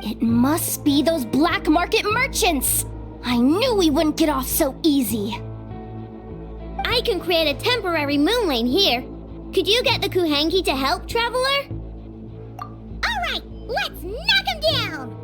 S9: It must be those black market merchants! I knew we wouldn't get off so easy.
S1: I can create a temporary moon lane here. Could you get the Kuhenki to help, Traveler?
S3: Alright, let's knock him down!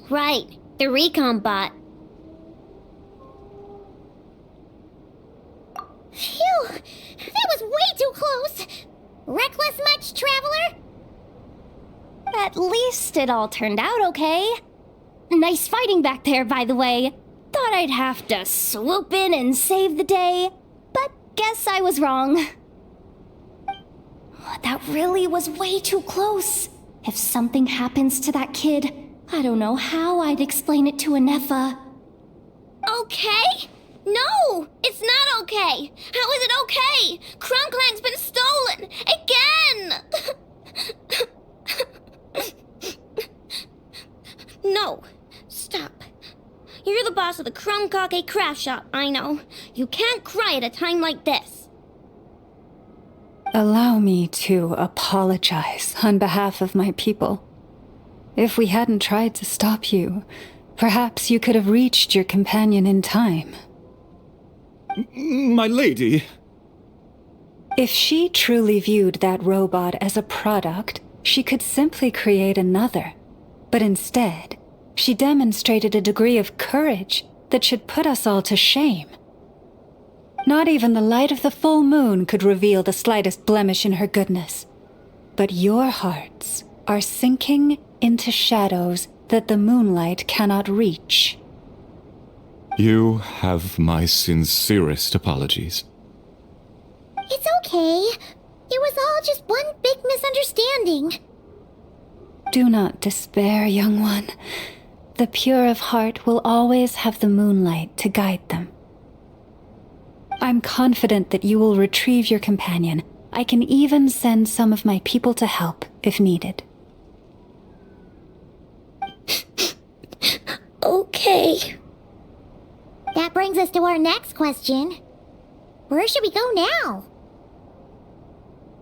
S1: Right, the recon bot.
S3: Phew! That was way too close! Reckless much, traveler?
S9: At least it all turned out okay. Nice fighting back there, by the way. Thought I'd have to swoop in and save the day, but guess I was wrong. That really was way too close. If something happens to that kid, I don't know how I'd explain it to Anefa.
S1: Okay? No, it's not okay. How is it okay? Klonklang's been stolen again. No, stop. You're the boss of the Krumkake craft shop, I know. You can't cry at a time like this.
S13: Allow me to apologize on behalf of my people. If we hadn't tried to stop you, perhaps you could have reached your companion in time.
S15: My lady!
S13: If she truly viewed that robot as a product, she could simply create another. But instead, she demonstrated a degree of courage that should put us all to shame. Not even the light of the full moon could reveal the slightest blemish in her goodness. But your hearts are sinking into shadows that the moonlight cannot reach.
S14: You have my sincerest apologies.
S3: It's okay. It was all just one big misunderstanding.
S13: Do not despair, young one. The pure of heart will always have the moonlight to guide them. I'm confident that you will retrieve your companion. I can even send some of my people to help if needed.
S1: Okay.
S3: That brings us to our next question. Where should we go now?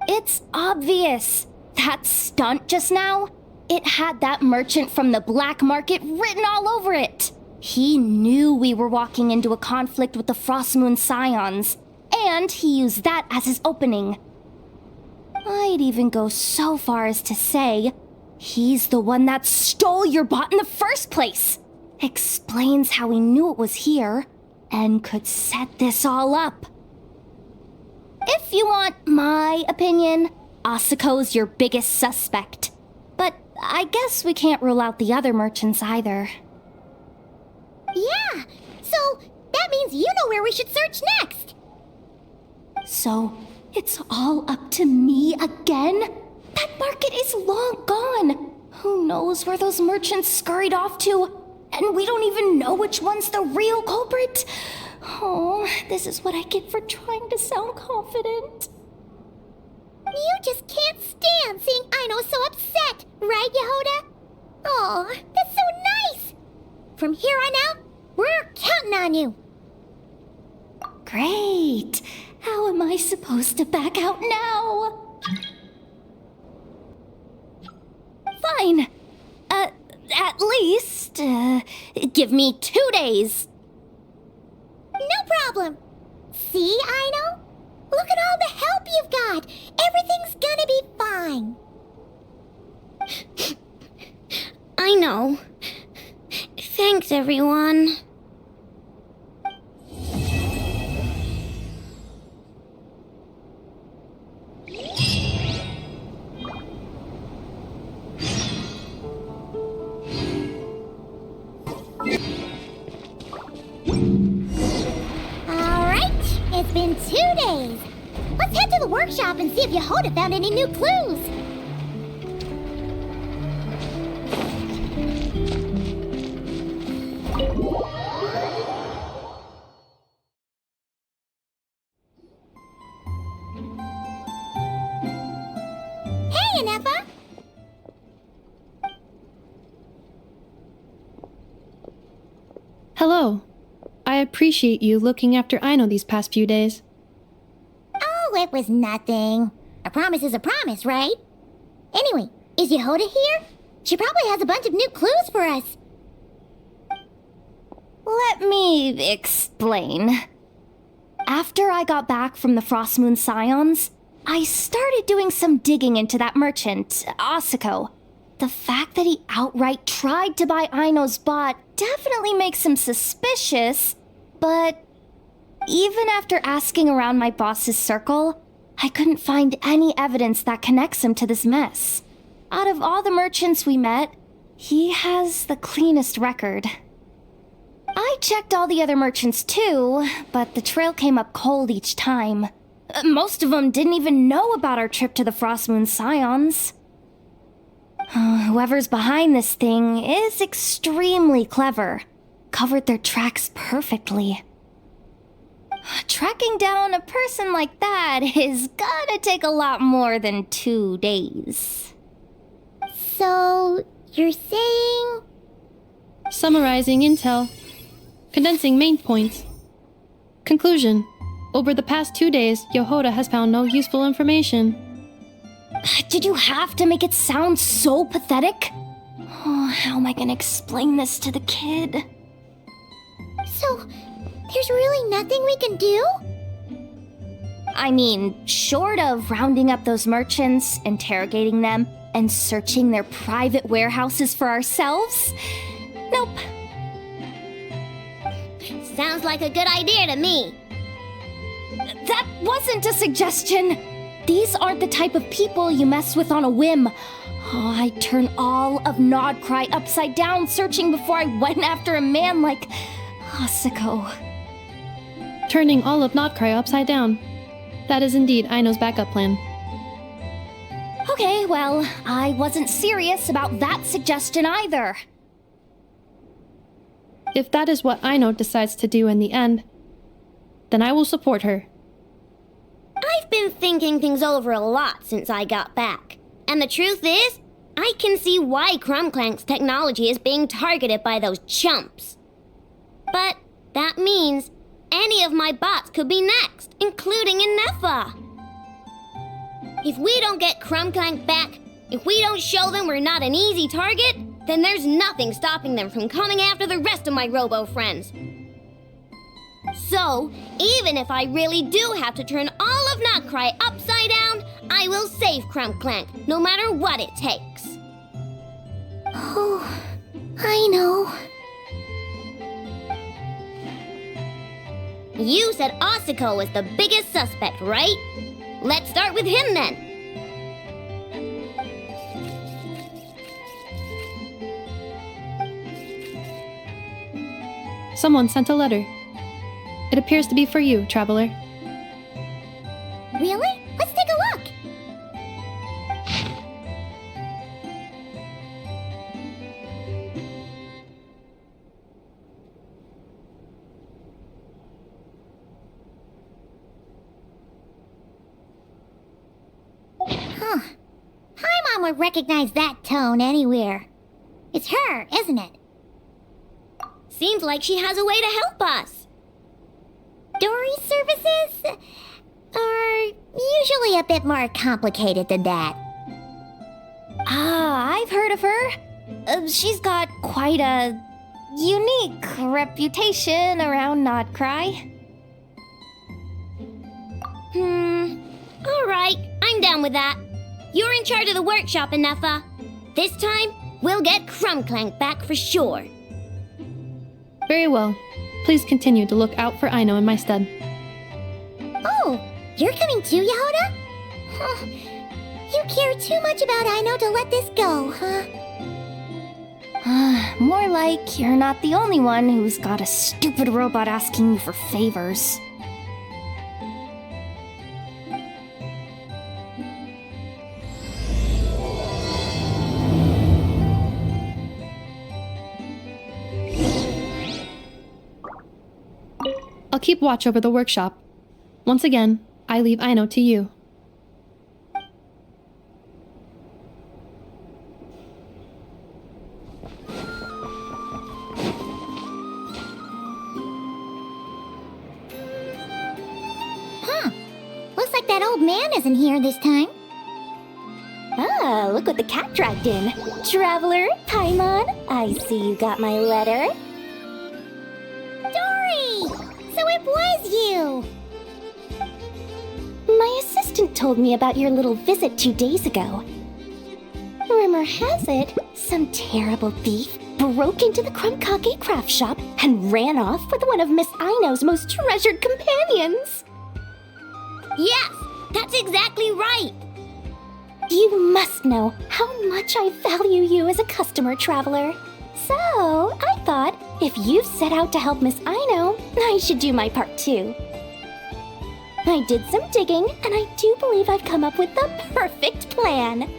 S9: It's obvious. That stunt just now, it had that merchant from the black market written all over it. He knew we were walking into a conflict with the Frostmoon Scions, and he used that as his opening. I'd even go so far as to say, he's the one that stole your bot in the first place. Explains how he knew it was here, and could set this all up. If you want my opinion, Asuko's your biggest suspect. But I guess we can't rule out the other merchants either.
S3: Yeah, so that means you know where we should search next.
S9: So, it's all up to me again? That market is long gone. Who knows where those merchants scurried off to? And we don't even know which one's the real culprit. Oh, this is what I get for trying to sound confident.
S3: You just can't stand seeing Aino so upset, right, Yehoda? Oh, that's so nice. From here on out, we're counting on you.
S9: Great. How am I supposed to back out now? Fine. At least, give me 2 days.
S3: No problem. See, Aino? Look at all the help you've got. Everything's gonna be fine.
S1: I know. Thanks, everyone.
S3: It's been 2 days. Let's head to the workshop and see if Yehoda found any new clues. Hey, Anefa!
S2: Hello. I appreciate you looking after Aino these past few days.
S3: Oh, it was nothing. A promise is a promise, right? Anyway, is Yehoda here? She probably has a bunch of new clues for us.
S9: Let me explain. After I got back from the Frostmoon Scions, I started doing some digging into that merchant, Asuko. the fact that he outright tried to buy Aino's bot definitely makes him suspicious, but even after asking around my boss's circle, I couldn't find any evidence that connects him to this mess. Out of all the merchants we met, he has the cleanest record. I checked all the other merchants too, but the trail came up cold each time. Most of them didn't even know about our trip to the Frostmoon Scions. Whoever's behind this thing is extremely clever. Covered their tracks perfectly. Tracking down a person like that is gonna take a lot more than 2 days.
S3: So, you're saying...
S2: Summarizing intel. Condensing main points. Conclusion. Over the past 2 days, Yohoda has found no useful information.
S9: Did you have to make it sound so pathetic? Oh, how am I gonna explain this to the kid?
S3: So, there's really nothing we can do?
S9: I mean, short of rounding up those merchants, interrogating them, and searching their private warehouses for ourselves? Nope.
S1: Sounds like a good idea to me.
S9: That wasn't a suggestion. These aren't the type of people you mess with on a whim. Oh, I'd turn all of Nodcry upside down searching before I went after a man like Asako.
S2: Turning all of Nodcry upside down. That is indeed Aino's backup plan.
S9: Okay, well, I wasn't serious about that suggestion either.
S2: If that is what Aino decides to do in the end, then I will support her.
S1: I've been thinking things over a lot since I got back. And the truth is, I can see why Krumklank's technology is being targeted by those chumps. But that means any of my bots could be next, including Inefa. If we don't get Krumklank back, if we don't show them we're not an easy target, then there's nothing stopping them from coming after the rest of my robo friends. So, even if I really do have to turn all of Nodcry upside down, I will save Krumklank, no matter what it takes.
S3: Oh, I know.
S1: You said Asako was the biggest suspect, right? Let's start with him then.
S2: Someone sent a letter. It appears to be for you, traveler.
S3: Really? Let's take a look! Huh. Paimon would recognize that tone anywhere. It's her, isn't it?
S1: Seems like she has a way to help us.
S3: Dory services are usually a bit more complicated than that.
S9: Ah, I've heard of her. She's got quite a unique reputation around Nodcry.
S1: Alright, I'm down with that. You're in charge of the workshop, Inefa. This time, we'll get Krumklank back for sure.
S2: Very well. Please continue to look out for Aino in my stead.
S3: Oh, you're coming too, Yehoda? Huh. You care too much about Aino to let this go, huh?
S9: More like you're not the only one who's got a stupid robot asking you for favors.
S2: I'll keep watch over the workshop. Once again, I leave Aino to you.
S3: Huh. Looks like that old man isn't here this time.
S9: Ah, look what the cat dragged in. Traveler, Paimon, I see you got my letter.
S3: Dory! So it was you!
S9: My assistant told me about your little visit 2 days ago. Rumor has it, some terrible thief broke into the Krumkake craft shop and ran off with one of Miss Aino's most treasured companions.
S1: Yes, that's exactly right.
S9: You must know how much I value you as a customer, traveler. So, I thought, if you've set out to help Miss Aino, I should do my part too. I did some digging, and I do believe I've come up with the perfect plan.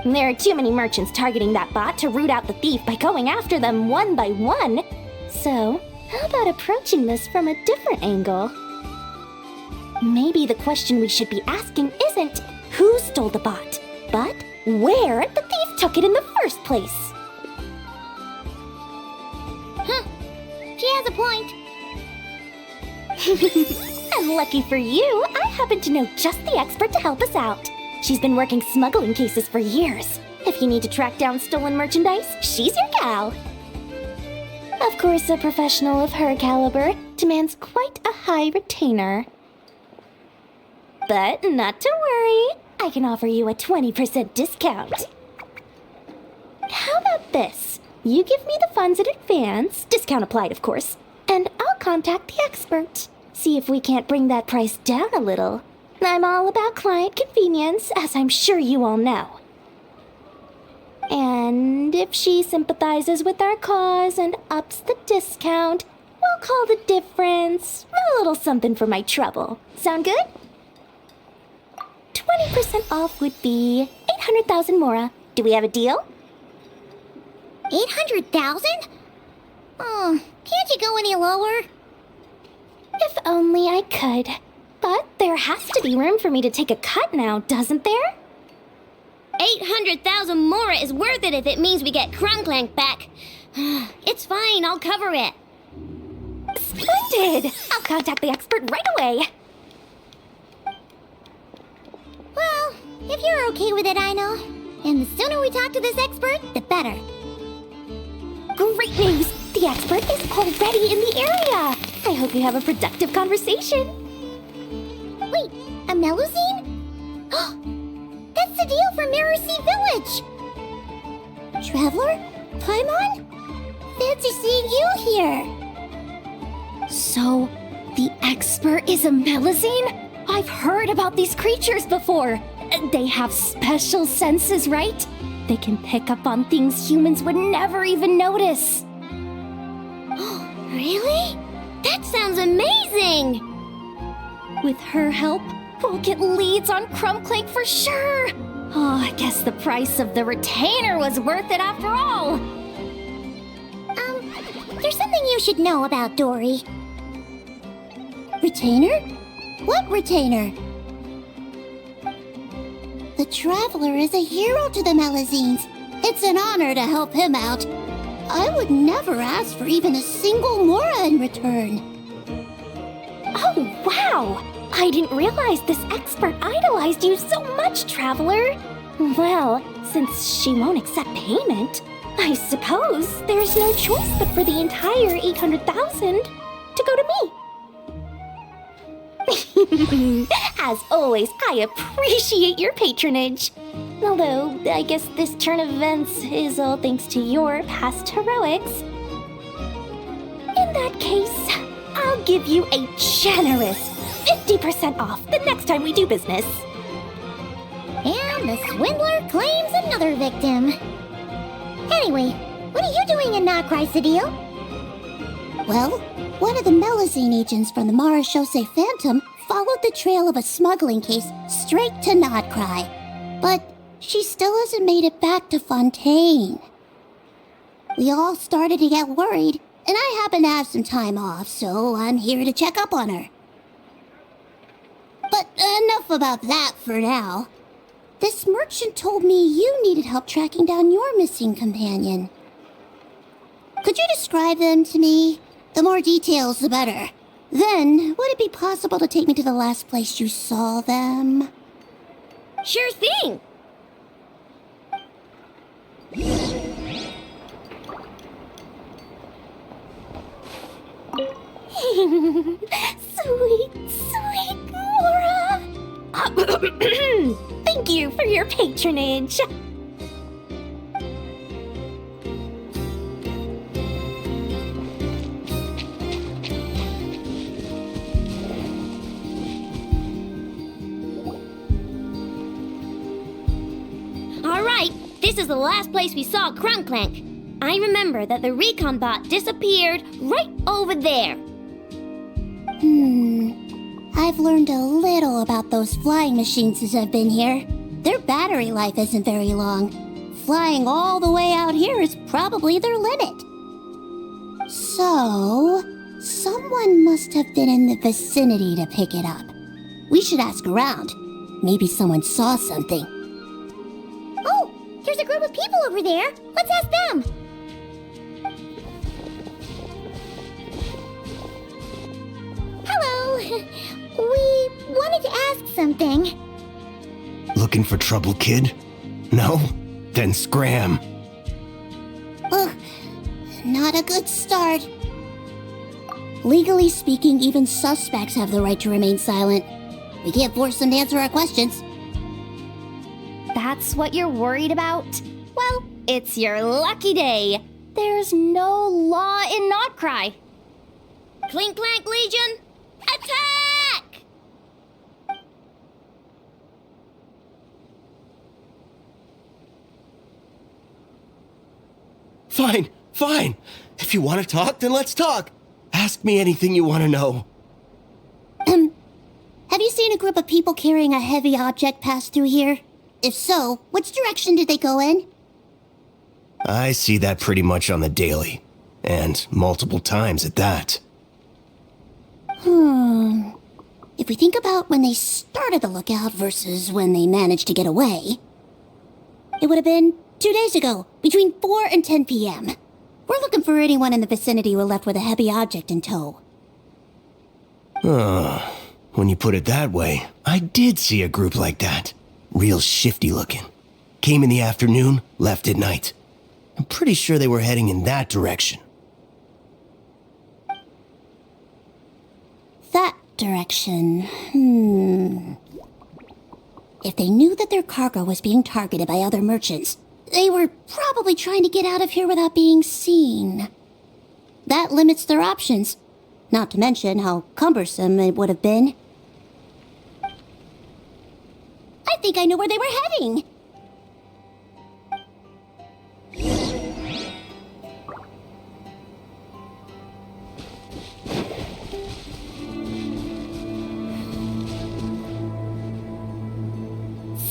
S9: There are too many merchants targeting that bot to root out the thief by going after them one by one. So, how about approaching this from a different angle? Maybe the question we should be asking isn't who stole the bot, but where the thief took it in the first place.
S1: Huh. She has a point.
S9: And lucky for you, I happen to know just the expert to help us out. She's been working smuggling cases for years. If you need to track down stolen merchandise, she's your gal. Of course, a professional of her caliber demands quite a high retainer. But not to worry, I can offer you a 20% discount. How about this? You give me the funds in advance, discount applied of course, and I'll contact the expert. See if we can't bring that price down a little. I'm all about client convenience, as I'm sure you all know. And if she sympathizes with our cause and ups the discount, we'll call the difference a little something for my trouble. Sound good? 20% off would be 800,000 mora. Do we have a deal?
S3: 800,000? Oh, can't you go any lower?
S9: If only I could. But there has to be room for me to take a cut now, doesn't there?
S1: 800,000 mora is worth it if it means we get Krumklank back. It's fine, I'll cover it.
S9: Splendid! I'll contact the expert right away.
S3: Well, if you're okay with it, Aino. And the sooner we talk to this expert, the better.
S9: Great news! The expert is already in the area! I hope you have a productive conversation.
S3: Wait, a Melusine? That's the deal for Mirror Sea Village! Traveler? Paimon? Fancy seeing you here!
S9: So, the expert is a Melusine? I've heard about these creatures before. They have special senses, right? They can pick up on things humans would never even notice.
S1: Really? That sounds amazing!
S9: With her help, we'll get leads on Krumklank for sure. Oh, I guess the price of the retainer was worth it after all.
S3: There's something you should know about Dory. Retainer? What retainer? The Traveler is a hero to the Melusines. It's an honor to help him out. I would never ask for even a single mora in return.
S9: Oh, wow! I didn't realize this expert idolized you so much, Traveler. Well, since she won't accept payment, I suppose there's no choice but for the entire 800,000 to go to me. As always, I appreciate your patronage. Although, I guess this turn of events is all thanks to your past heroics. In that case, I'll give you a generous 50% off the next time we do business.
S3: And the swindler claims another victim. Anyway, what are you doing in Nocrai, Sadil? Well, one of the Melusine agents from the Marechaussee Phantom followed the trail of a smuggling case straight to Nocrai. But she still hasn't made it back to Fontaine. We all started to get worried, and I happen to have some time off, so I'm here to check up on her. But enough about that for now. This merchant told me you needed help tracking down your missing companion. Could you describe them to me? The more details, the better. Then, would it be possible to take me to the last place you saw them?
S1: Sure thing!
S9: Sweet, sweet Mora! Thank you for your patronage.
S1: this is the last place we saw Klontang. I remember that the recon bot disappeared right over there.
S3: I've learned a little about those flying machines since I've been here. Their battery life isn't very long. Flying all the way out here is probably their limit. So, someone must have been in the vicinity to pick it up. We should ask around. Maybe someone saw something.
S1: Oh, there's a group of people over there. Let's ask them.
S3: Hello. We wanted to ask something.
S17: Looking for trouble, kid? No? Then scram.
S3: Ugh, not a good start. Legally speaking, even suspects have the right to remain silent. We can't force them to answer our questions.
S9: That's what you're worried about? Well, it's your lucky day. There's no law in Notcry.
S1: Clink Clank Legion, attack!
S17: Fine. If you want to talk, then let's talk. Ask me anything you want to know.
S3: Have you seen a group of people carrying a heavy object pass through here? If so, which direction did they go in?
S17: I see that pretty much on the daily. And multiple times at that.
S3: If we think about when they started the lookout versus when they managed to get away, it would have been 2 days ago, between 4 and 10 p.m. We're looking for anyone in the vicinity who left with a heavy object in tow.
S17: When you put it that way, I did see a group like that. Real shifty looking. Came in the afternoon, left at night. I'm pretty sure they were heading in that direction.
S3: That direction, If they knew that their cargo was being targeted by other merchants, they were probably trying to get out of here without being seen. That limits their options, not to mention how cumbersome it would have been. I think I know where they were heading.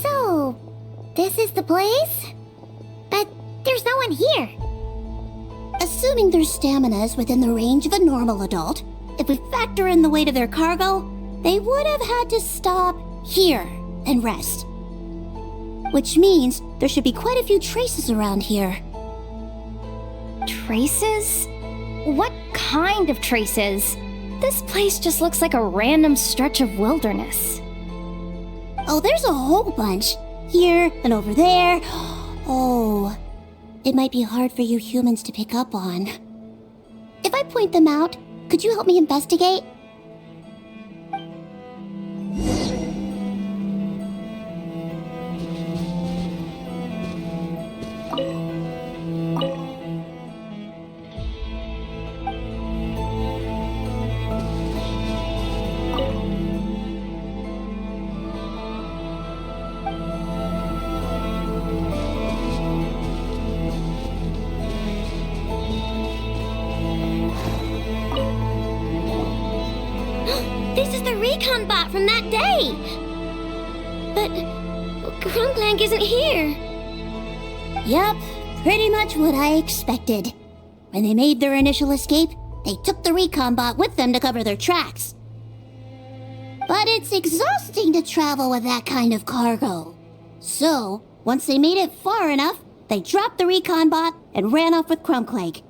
S1: So, this is the place? But there's no one here.
S3: Assuming their stamina is within the range of a normal adult, if we factor in the weight of their cargo, they would have had to stop here and rest. Which means there should be quite a few traces around here.
S9: Traces? What kind of traces? This place just looks like a random stretch of wilderness.
S3: Oh, there's a whole bunch. Here and over there. Oh, it might be hard for you humans to pick up on. If I point them out, could you help me investigate?
S1: This is the recon bot from that day! But Klontang isn't here.
S3: Yep, pretty much what I expected. When they made their initial escape, they took the recon bot with them to cover their tracks. But it's exhausting to travel with that kind of cargo. So, once they made it far enough, they dropped the recon bot and ran off with Klontang.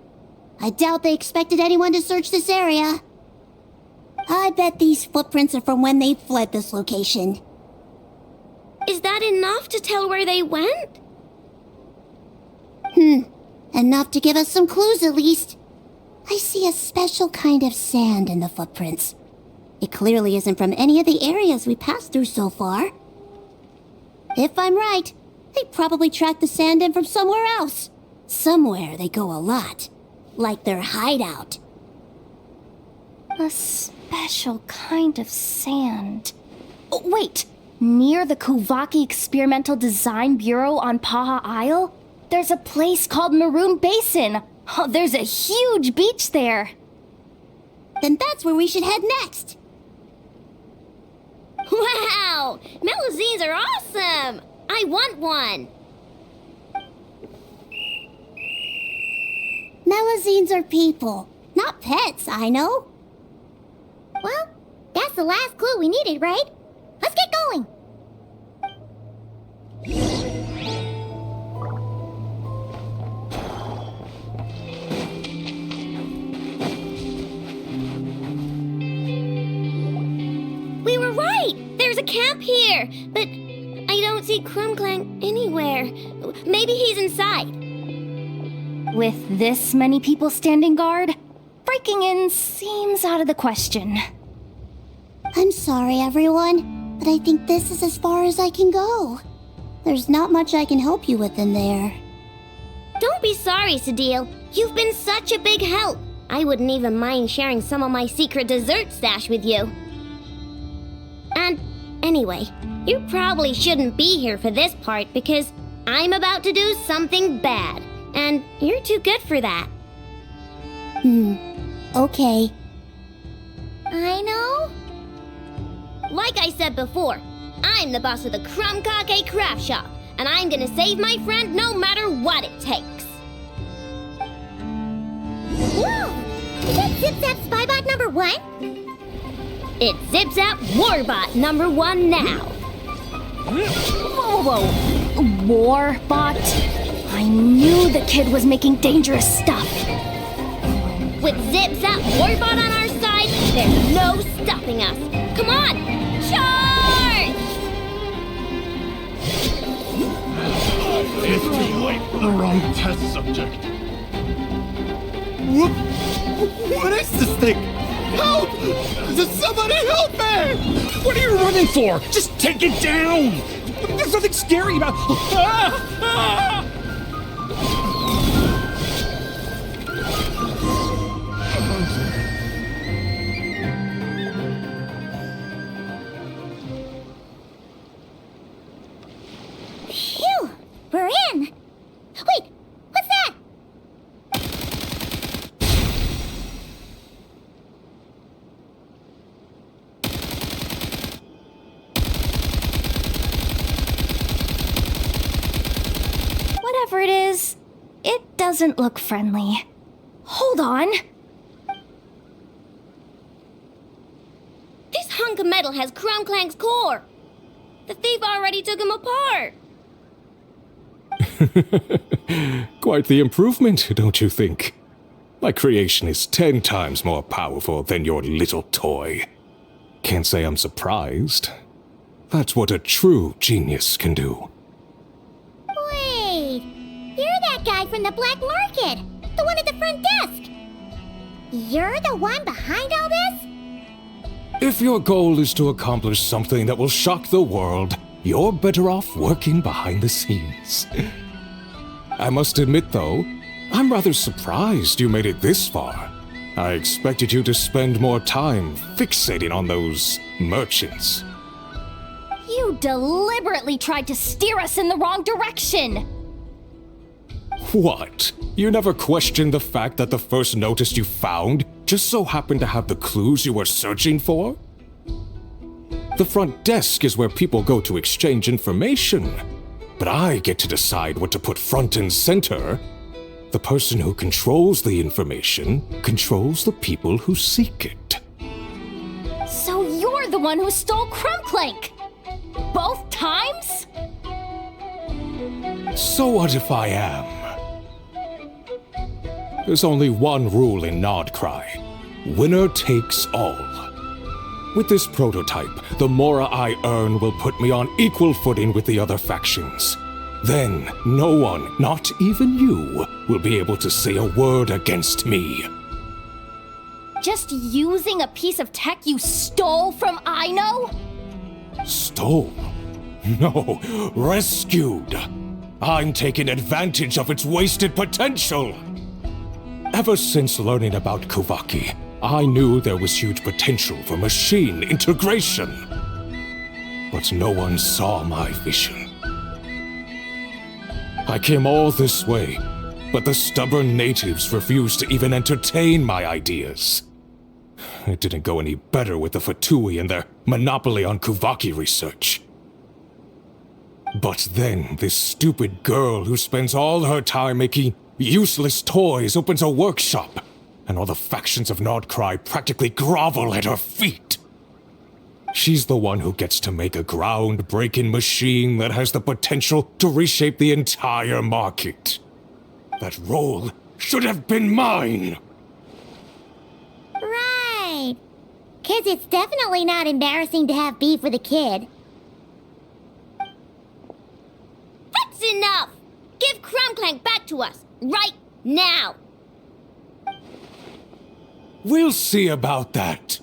S3: I doubt they expected anyone to search this area. I bet these footprints are from when they fled this location.
S1: Is that enough to tell where they went?
S3: Enough to give us some clues at least. I see a special kind of sand in the footprints. It clearly isn't from any of the areas we passed through so far. If I'm right, they probably tracked the sand in from somewhere else. Somewhere they go a lot. Like their hideout.
S9: A special kind of sand. Oh, wait! Near the Kuvaki Experimental Design Bureau on Paha Isle? there's a place called Maroon Basin. Oh, there's a huge beach there.
S1: Then that's where we should head next. Wow! Melusines are awesome! I want one!
S3: Melusines are people, not pets, I know. Well, that's the last clue we needed, right? Let's get going!
S1: We were right! There's a camp here! But I don't see Klontang anywhere. Maybe he's inside.
S9: With this many people standing guard, breaking in seems out of the question.
S3: I'm sorry, everyone, but I think this is as far as I can go. There's not much I can help you with in there.
S1: Don't be sorry, Sadil. You've been such a big help. I wouldn't even mind sharing some of my secret dessert stash with you. And anyway, you probably shouldn't be here for this part because I'm about to do something bad, and you're too good for that.
S3: Okay.
S1: I know. Like I said before, I'm the boss of the Krumkake Craft Shop, and I'm gonna save my friend no matter what it takes.
S3: Whoa! Is that Zip Zap Spybot number 1?
S1: It's Zip Zap Warbot number 1 now.
S9: Whoa! Warbot? I knew the kid was making dangerous stuff.
S1: With Zip Zap Warbot on our side, there's no stopping us. Come on, charge!
S18: It's too late for the wrong test subject.
S15: What is this thing? Help! Does somebody help me?
S8: What are you running for? Just take it down! There's nothing scary about...
S3: Phew! We're in! Wait! What's that?
S9: Whatever it is, it doesn't look friendly. Hold on.
S1: This hunk of metal has Krumklang's core. The thief already took him apart.
S12: Quite the improvement, don't you think? My creation is 10 times more powerful than your little toy. Can't say I'm surprised. That's what a true genius can do.
S3: Wait! You're that guy from the Black Market! The one at the front desk! You're the one behind all this?
S12: If your goal is to accomplish something that will shock the world, you're better off working behind the scenes. I must admit, though, I'm rather surprised you made it this far. I expected you to spend more time fixating on those merchants.
S9: You deliberately tried to steer us in the wrong direction!
S12: What? You never questioned the fact that the first notice you found just so happened to have the clues you were searching for? The front desk is where people go to exchange information. But I get to decide what to put front and center. The person who controls the information controls the people who seek it.
S9: So you're the one who stole Krumklank! Both times?
S12: So what if I am? There's only one rule in Nodcry. Winner takes all. With this prototype, the murah I earn will put me on equal footing with the other factions. Then, no one, not even you, will be able to say a word against me.
S9: Just using a piece of tech you stole from Aino?
S12: Stole? No, rescued. I'm taking advantage of its wasted potential. Ever since learning about Kuvaki, I knew there was huge potential for machine integration. But no one saw my vision. I came all this way, but the stubborn natives refused to even entertain my ideas. It didn't go any better with the Fatui and their monopoly on Kuvaki research. But then, this stupid girl who spends all her time making useless toys opens a workshop, and all the factions of Nordcry practically grovel at her feet. She's the one who gets to make a groundbreaking machine that has the potential to reshape the entire market. That role should have been mine!
S3: Right. 'Cause it's definitely not embarrassing to have beef with a kid.
S1: That's enough! Give Krumklank back to us, right now!
S12: We'll see about that.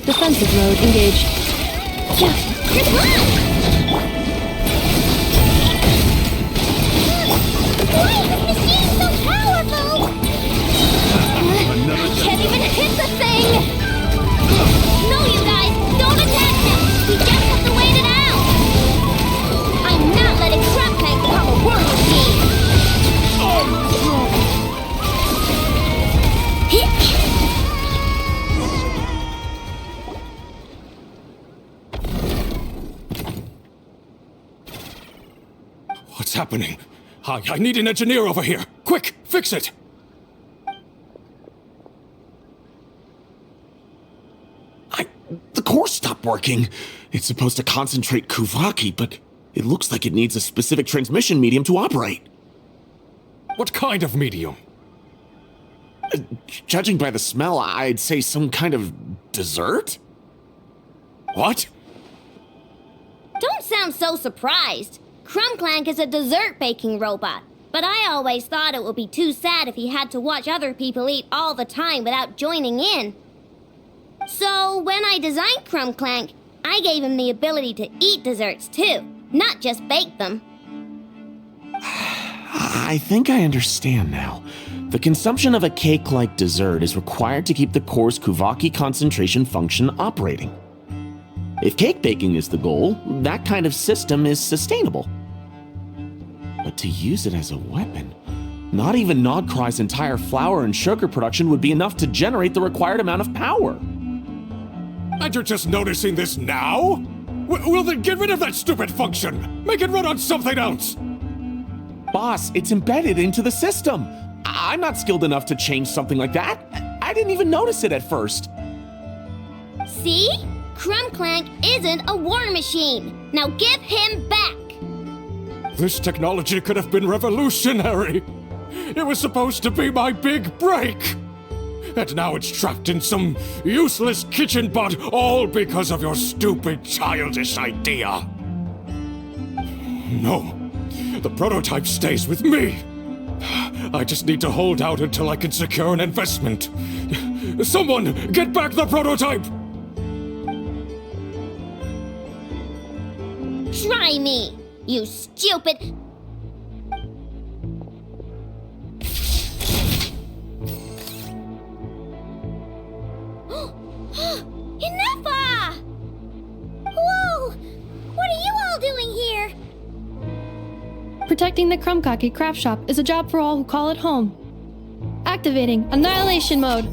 S2: Defensive mode engaged.
S3: Why is this machine so powerful?
S1: Can't even hit the thing! No, you guys, don't attack him! We just have to wait it out! I'm not letting Krumklank become a war machine!
S12: What's happening? I need an engineer over here. Quick, fix it!
S19: The core stopped working. It's supposed to concentrate Kuvaki, but it looks like it needs a specific transmission medium to operate.
S12: What kind of medium?
S19: Judging by the smell, I'd say some kind of dessert?
S12: What?
S1: Don't sound so surprised. Krumklank is a dessert baking robot, but I always thought it would be too sad if he had to watch other people eat all the time without joining in. So when I designed Krumklank, I gave him the ability to eat desserts too, not just bake them.
S19: I think I understand now. The consumption of a cake-like dessert is required to keep the core's Kuvaki concentration function operating. If cake baking is the goal, that kind of system is sustainable. But to use it as a weapon, not even Nodcry's entire flour and sugar production would be enough to generate the required amount of power.
S12: And you're just noticing this now? Well then get rid of that stupid function! Make it run on something else!
S19: Boss, it's embedded into the system. I'm not skilled enough to change something like that. I didn't even notice it at first.
S1: See? Krumklank isn't a war machine. Now give him back!
S12: This technology could have been revolutionary! It was supposed to be my big break! And now it's trapped in some useless kitchen pot, all because of your stupid childish idea! No, the prototype stays with me! I just need to hold out until I can secure an investment. Someone, get back the prototype!
S1: Try me, you stupid...
S3: Enough! Whoa! What are you all doing here?
S2: Protecting the Krumkaki craft shop is a job for all who call it home. Activating annihilation mode.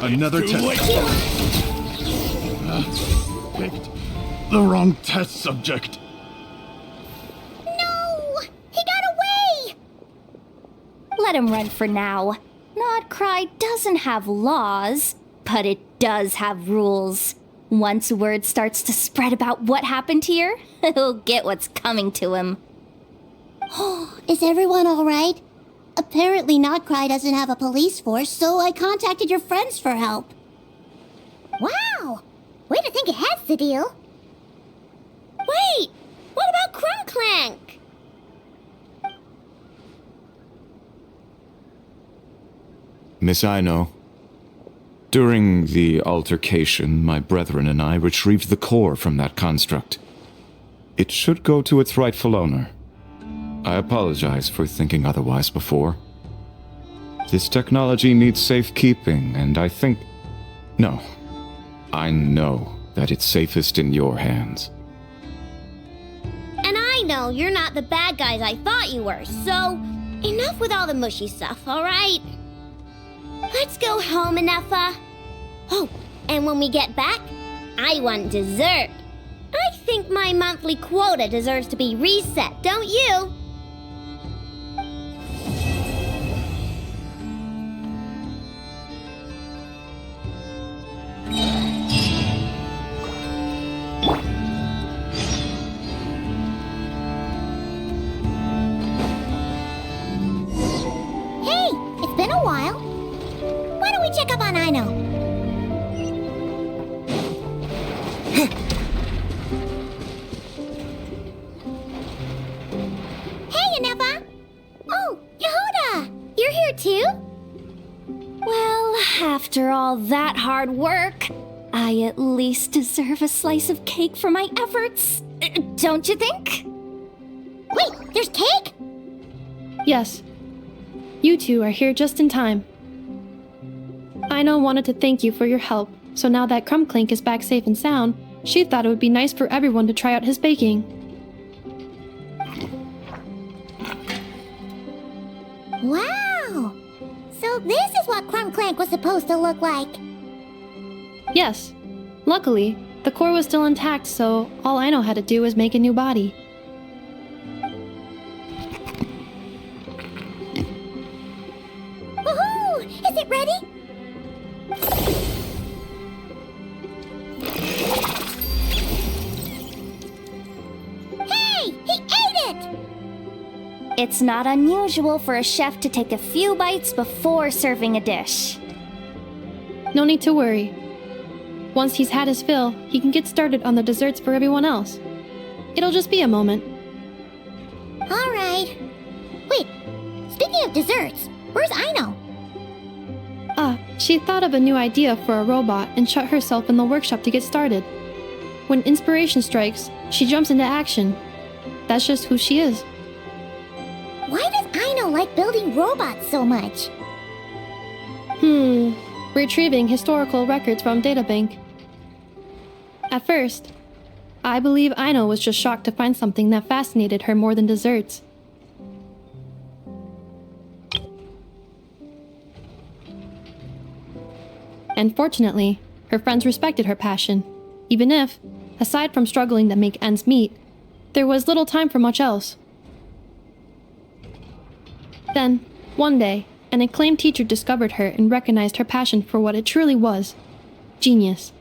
S18: Another test. Picked the wrong test subject.
S3: No! He got away!
S9: Let him run for now. Nodcry doesn't have laws, but it does have rules. Once word starts to spread about what happened here, he'll get what's coming to him.
S3: Is everyone all right? Apparently Nodcry doesn't have a police force, so I contacted your friends for help. Wow! Way to think ahead's the deal.
S1: Wait! What about Krumklank?
S14: Miss Aino, during the altercation, my brethren and I retrieved the core from that construct. It should go to its rightful owner. I apologize for thinking otherwise before. This technology needs safekeeping, and I think... No. I know that it's safest in your hands.
S1: And I know you're not the bad guys I thought you were, so enough with all the mushy stuff, alright? Let's go home, Inefa. Oh, and when we get back, I want dessert. I think my monthly quota deserves to be reset, don't you?
S3: Hey, it's been a while. Why don't we check up on Aino? Hey, Inefa! Oh, Yehuda! You're here too?
S9: Well, after all that hard work, I at least deserve a slice of cake for my efforts. Don't you think?
S3: Wait, there's cake?
S2: Yes. You two are here just in time. Aino wanted to thank you for your help, so now that Clink is back safe and sound, she thought it would be nice for everyone to try out his baking.
S3: Wow! So this is what Clank was supposed to look like.
S2: Yes. Luckily, the core was still intact, so all Aino had to do was make a new body.
S3: Woohoo! Is it ready? Hey! He ate it!
S9: It's not unusual for a chef to take a few bites before serving a dish.
S2: No need to worry. Once he's had his fill, he can get started on the desserts for everyone else. It'll just be a moment.
S3: Alright. Wait, speaking of desserts, where's Aino?
S2: She thought of a new idea for a robot and shut herself in the workshop to get started. When inspiration strikes, she jumps into action. That's just who she is.
S3: Why does Aino like building robots so much?
S2: Retrieving historical records from databank. At first, I believe Aino was just shocked to find something that fascinated her more than desserts. And fortunately, her friends respected her passion, even if, aside from struggling to make ends meet, there was little time for much else. Then, one day, an acclaimed teacher discovered her and recognized her passion for what it truly was: genius.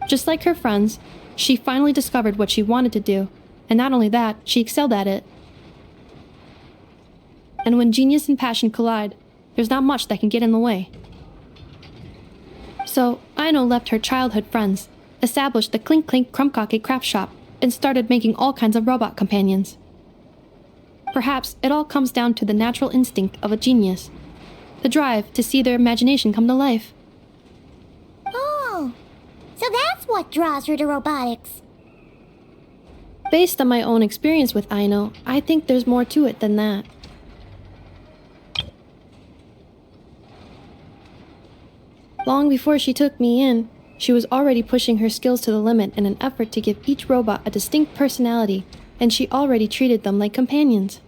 S2: Just like her friends, she finally discovered what she wanted to do, and not only that, she excelled at it. And when genius and passion collide, there's not much that can get in the way. So, Aino left her childhood friends, established the Clink Krumkake craft shop, and started making all kinds of robot companions. Perhaps it all comes down to the natural instinct of a genius, the drive to see their imagination come to life.
S3: Oh, so that's what draws her to robotics.
S2: Based on my own experience with Aino, I think there's more to it than that. Long before she took me in, she was already pushing her skills to the limit in an effort to give each robot a distinct personality, and she already treated them like companions.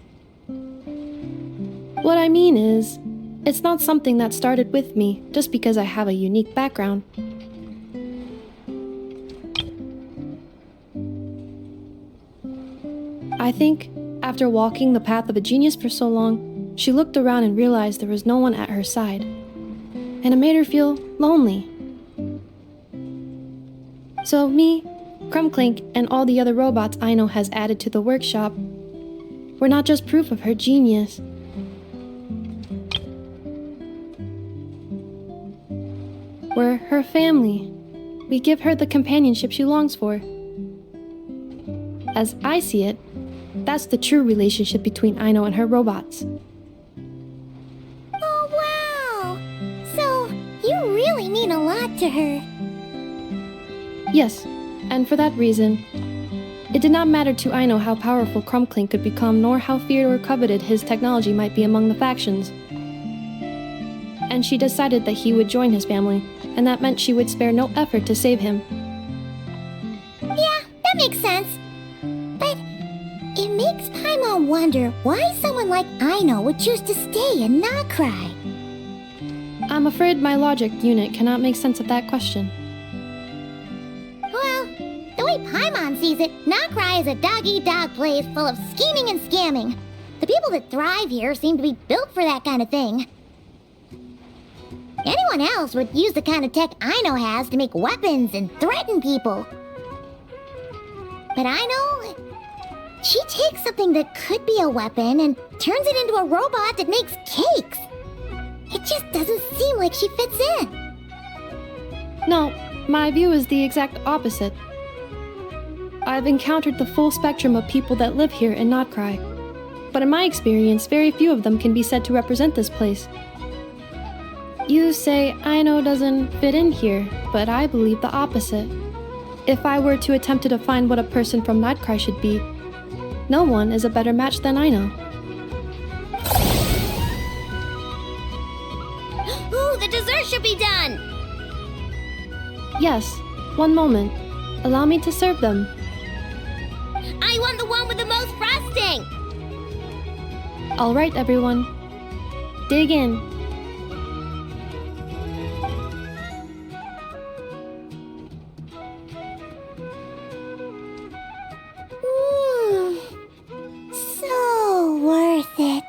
S2: What I mean is, it's not something that started with me just because I have a unique background. I think, after walking the path of a genius for so long, she looked around and realized there was no one at her side. And it made her feel lonely. So me, Clink, and all the other robots Aino has added to the workshop were not just proof of her genius. We're her family. We give her the companionship she longs for. As I see it, that's the true relationship between Aino and her robots.
S3: Oh, wow! So, you really mean a lot to her.
S2: Yes, and for that reason, It did not matter to Aino how powerful Crumbclink could become, nor how feared or coveted his technology might be among the factions. And she decided that he would join his family, and that meant she would spare no effort to save him.
S3: Yeah, that makes sense. But it makes Paimon wonder why someone like Aino would choose to stay in Nokrai.
S2: I'm afraid my logic unit cannot make sense of that question.
S3: Well, the way Paimon sees it, Nokrai is a dog-eat-dog place full of scheming and scamming. The people that thrive here seem to be built for that kind of thing. Anyone else would use the kind of tech Aino has to make weapons and threaten people. But Aino, she takes something that could be a weapon and turns it into a robot that makes cakes. It just doesn't seem like she fits in.
S2: No, my view is the exact opposite. I've encountered the full spectrum of people that live here in Nokrai. But in my experience, very few of them can be said to represent this place. You say Aino doesn't fit in here, but I believe the opposite. If I were to attempt to define what a person from Nokrai should be, no one is a better match than Aino.
S1: Ooh, the dessert should be done!
S2: Yes, one moment. Allow me to serve them.
S1: I want the one with the most frosting!
S2: All right, everyone. Dig in.
S3: So worth it.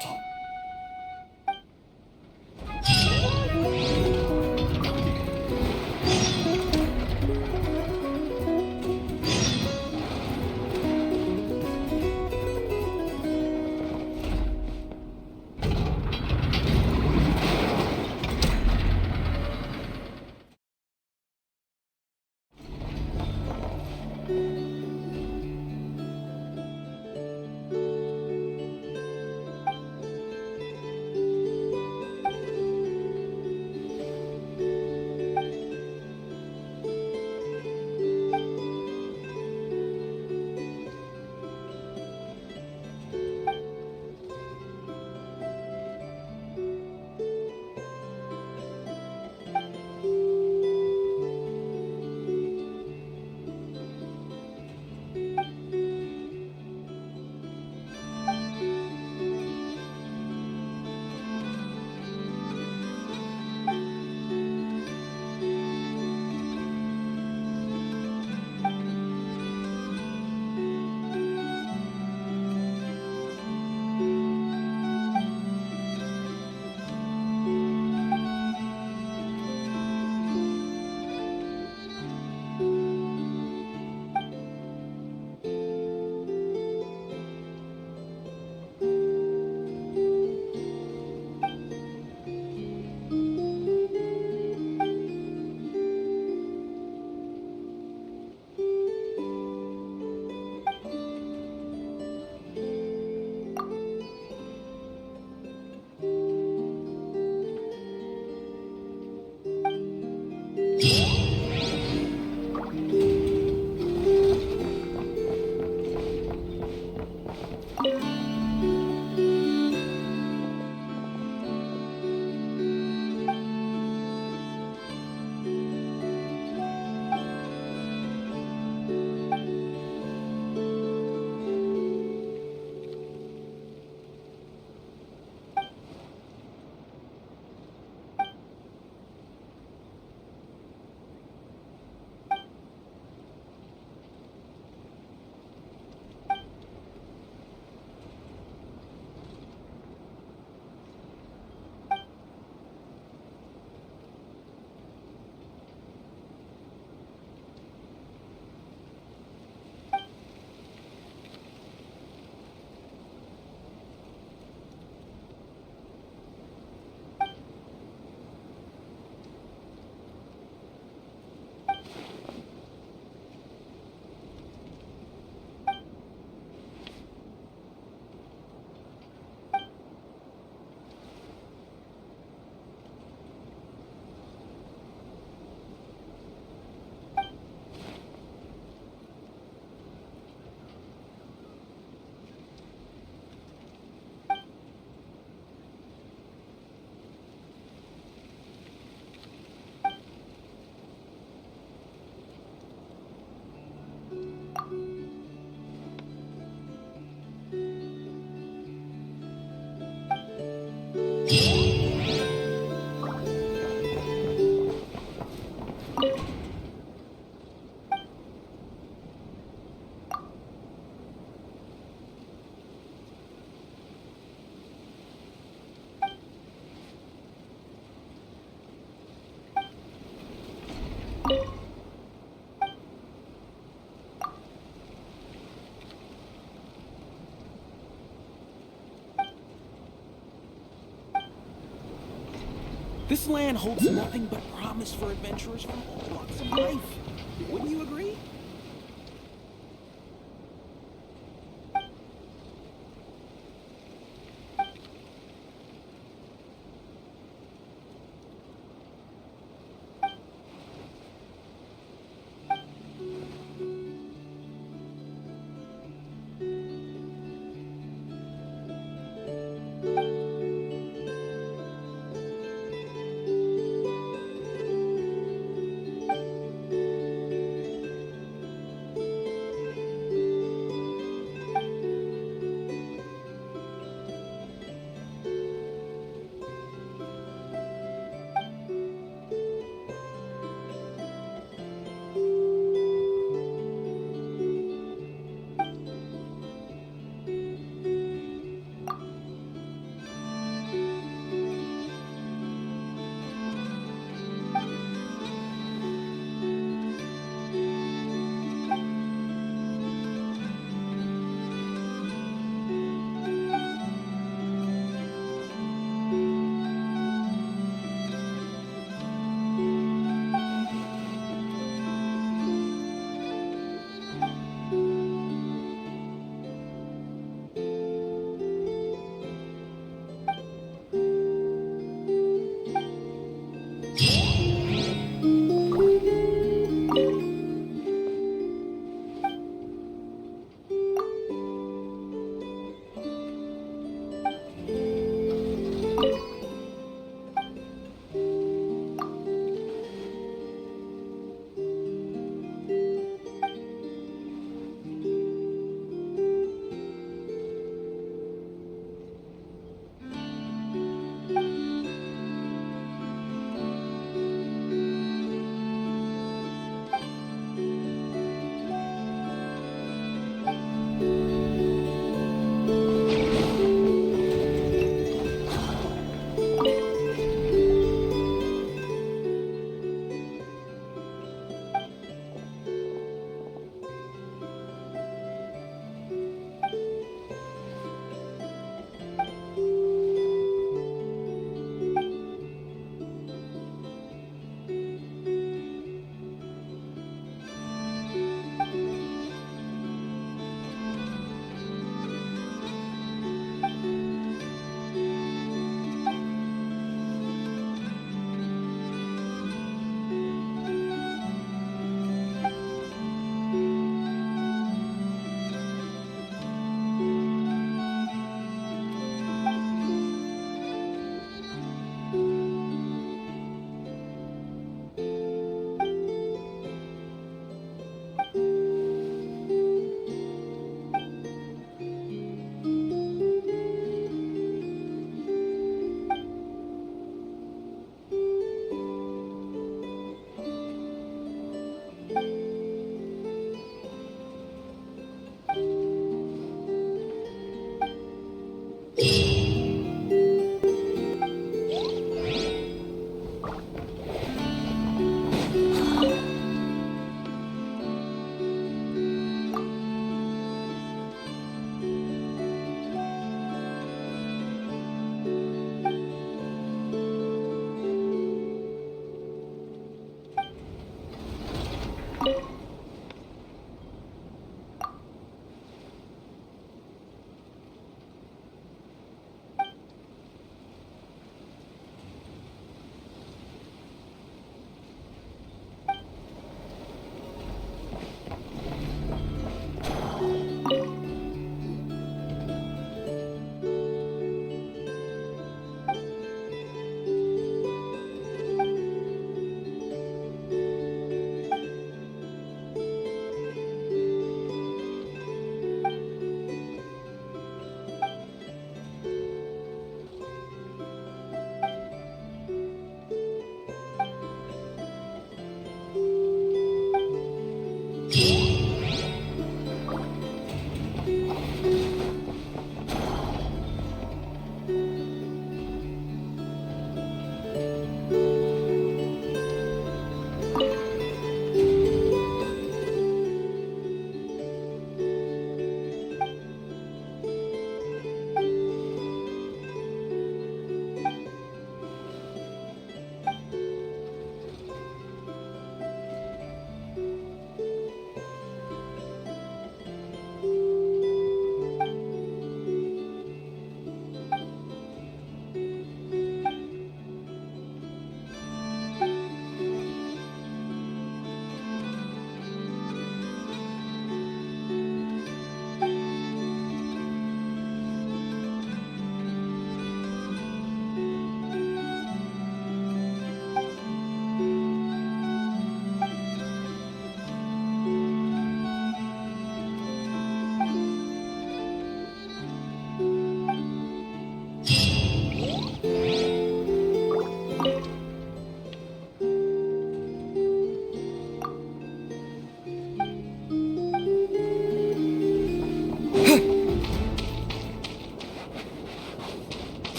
S4: This land holds nothing but promise for adventurers from all walks of life. Wouldn't you agree?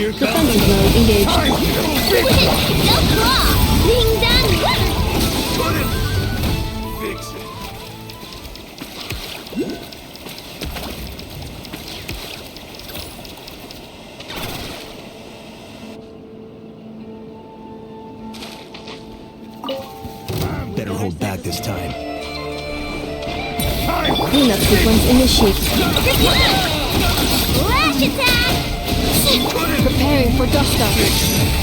S2: Defensive mode engaged.
S1: No claw! Ding dong!
S18: Fix it.
S17: Better hold back this time.
S2: Cleanup sequence initiated.
S1: Lash attack!
S2: Preparing for dust up.